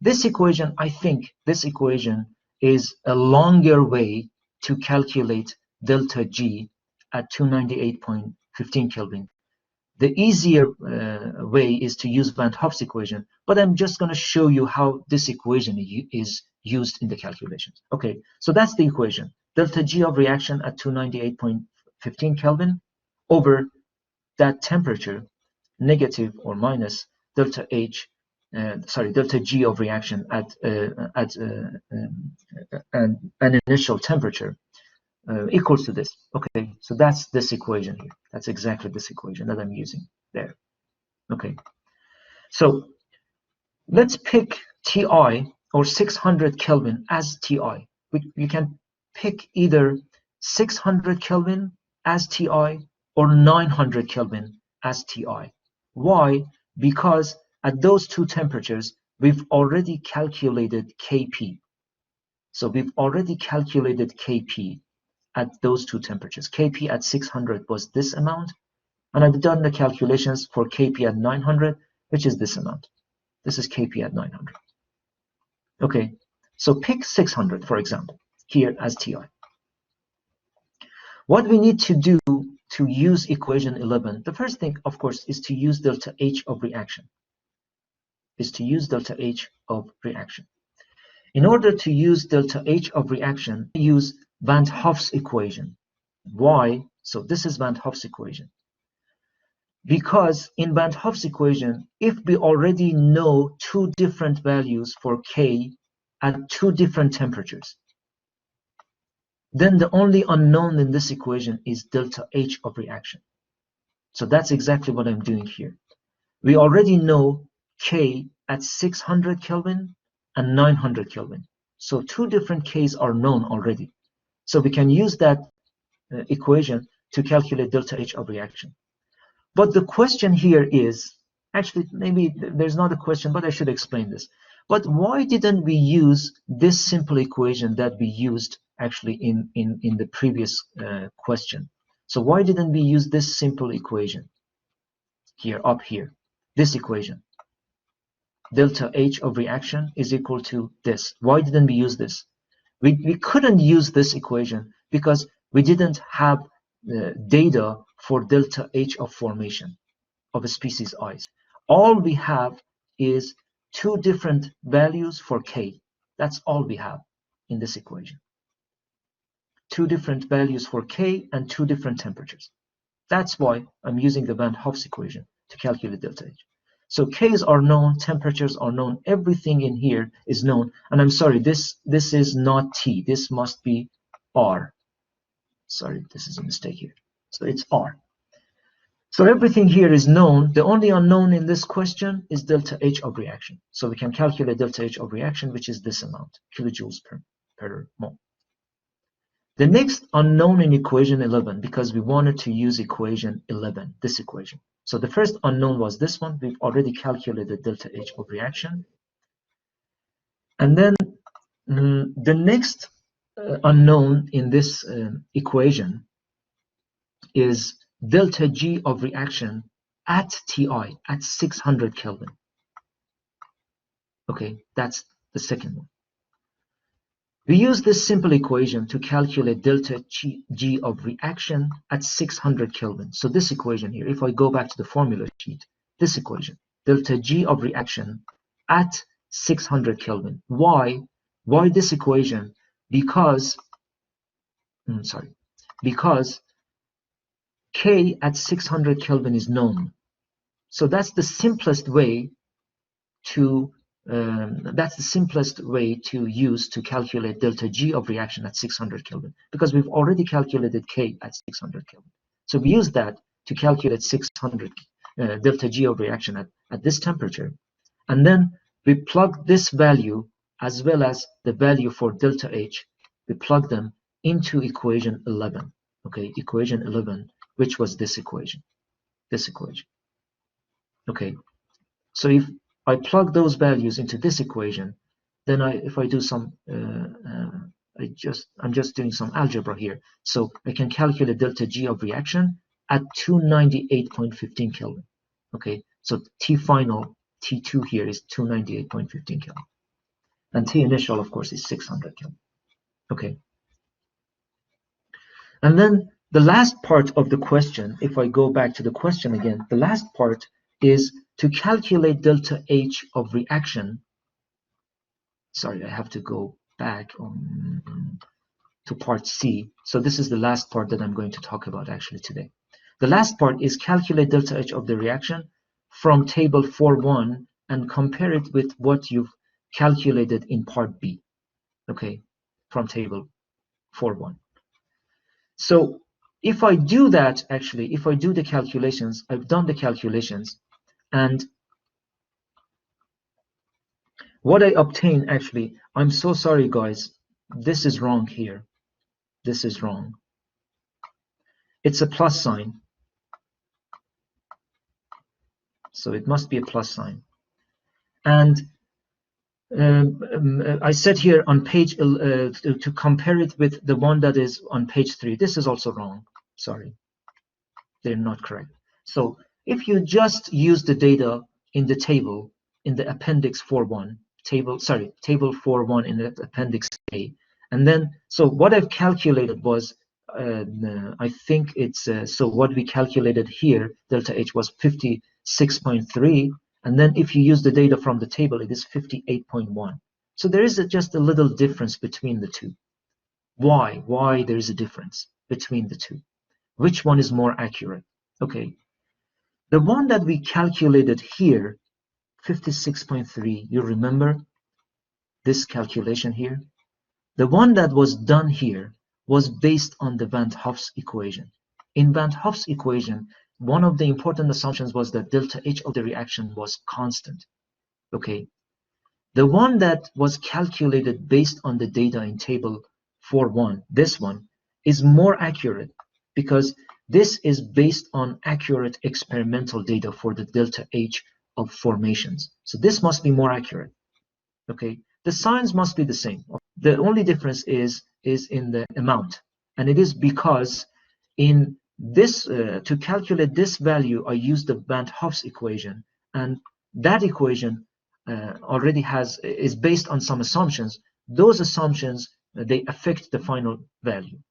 This equation, I think this equation is a longer way to calculate delta G at 298.15 Kelvin. The easier way is to use Van 't Hoff's equation, but I'm just going to show you how this equation is used in the calculations. Okay, so that's the equation. Delta G of reaction at 298.15 Kelvin over that temperature, negative or minus delta H, delta G of reaction at an initial temperature equals to this. Okay, so that's this equation here. That's exactly this equation that I'm using there. Okay, so let's pick Ti or 600 Kelvin as Ti. You can pick either 600 Kelvin as Ti or 900 Kelvin as Ti. Why? Because at those two temperatures, we've already calculated Kp. So we've already calculated Kp at those two temperatures. Kp at 600 was this amount, and I've done the calculations for Kp at 900, which is this amount. This is Kp at 900. Okay, so pick 600, for example, here as Ti. What we need to do to use equation 11, the first thing, of course, is to use delta H of reaction. In order to use delta H of reaction, we use Van 't Hoff's equation. Why? So this is Van 't Hoff's equation. Because in Van 't Hoff's equation, if we already know two different values for K at two different temperatures, then the only unknown in this equation is delta H of reaction. So that's exactly what I'm doing here. We already know K at 600 Kelvin and 900 Kelvin. So two different Ks are known already. So we can use that equation to calculate delta H of reaction. But the question here is, actually, maybe there's not a question, but I should explain this. But why didn't we use this simple equation that we used actually in the previous question? So why didn't we use this simple equation here, up here, this equation? Delta H of reaction is equal to this. Why didn't we use this? We couldn't use this equation because we didn't have data for delta H of formation of a species ice. All we have is two different values for K. That's all we have in this equation. Two different values for K and two different temperatures. That's why I'm using the Van 't Hoff's equation to calculate delta H. So Ks are known, temperatures are known, everything in here is known. And I'm sorry, this is not T. This must be R. Sorry, this is a mistake here. So it's R. So everything here is known. The only unknown in this question is delta H of reaction. So we can calculate delta H of reaction, which is this amount, kilojoules per mole. The next unknown in equation 11, because we wanted to use equation 11, this equation. So the first unknown was this one. We've already calculated delta H of reaction. And then the next unknown in this equation is delta G of reaction at Ti, at 600 Kelvin. Okay, that's the second one. We use this simple equation to calculate delta G of reaction at 600 Kelvin. So this equation here, if I go back to the formula sheet, this equation, delta G of reaction at 600 Kelvin. Why? Why this equation? Because, because K at 600 Kelvin is known. So that's the simplest way to use to calculate delta G of reaction at 600 Kelvin, because we've already calculated K at 600 Kelvin. So we use that to calculate 600 delta G of reaction at this temperature, and then we plug this value as well as the value for delta H, we plug them into equation 11. Okay, equation 11, which was this equation. Okay, so if I plug those values into this equation, then if I do some, I'm just doing some algebra here. So I can calculate delta G of reaction at 298.15 Kelvin. Okay, so T final, T2 here is 298.15 Kelvin. And T initial, of course, is 600 Kelvin. Okay. And then the last part of the question, if I go back to the question again, the last part is to calculate delta H of reaction. Sorry, I have to go back to part C. So this is the last part that I'm going to talk about actually today. The last part is calculate delta H of the reaction from table 4.1 and compare it with what you've calculated in part B. Okay, from table 4.1. So if I do that, actually, if I do the calculations, I've done the calculations, and what I obtain, actually, I'm so sorry, guys, this is wrong here. This is wrong. It's a plus sign. So it must be a plus sign. And I said here on page to compare it with the one that is on page 3. This is also wrong. Sorry, they're not correct. So if you just use the data in the table in the appendix 4.1 table, sorry, table 4.1 in the appendix A, and then so what I've calculated was I think it's so what we calculated here, delta H was 56.3. And then if you use the data from the table, it is 58.1. So there is just a little difference between the two. Why? Why there is a difference between the two? Which one is more accurate? Okay. The one that we calculated here, 56.3, you remember this calculation here? The one that was done here was based on the Van Hoff's equation. In Van Hoff's equation, one of the important assumptions was that delta H of the reaction was constant. Okay. The one that was calculated based on the data in table 4.1, this one, is more accurate because this is based on accurate experimental data for the delta H of formations. So this must be more accurate. Okay. The signs must be the same. The only difference is in the amount, and it is because in this to calculate this value, I used the Van Hoff's equation, and that equation already is based on some assumptions. Those assumptions they affect the final value.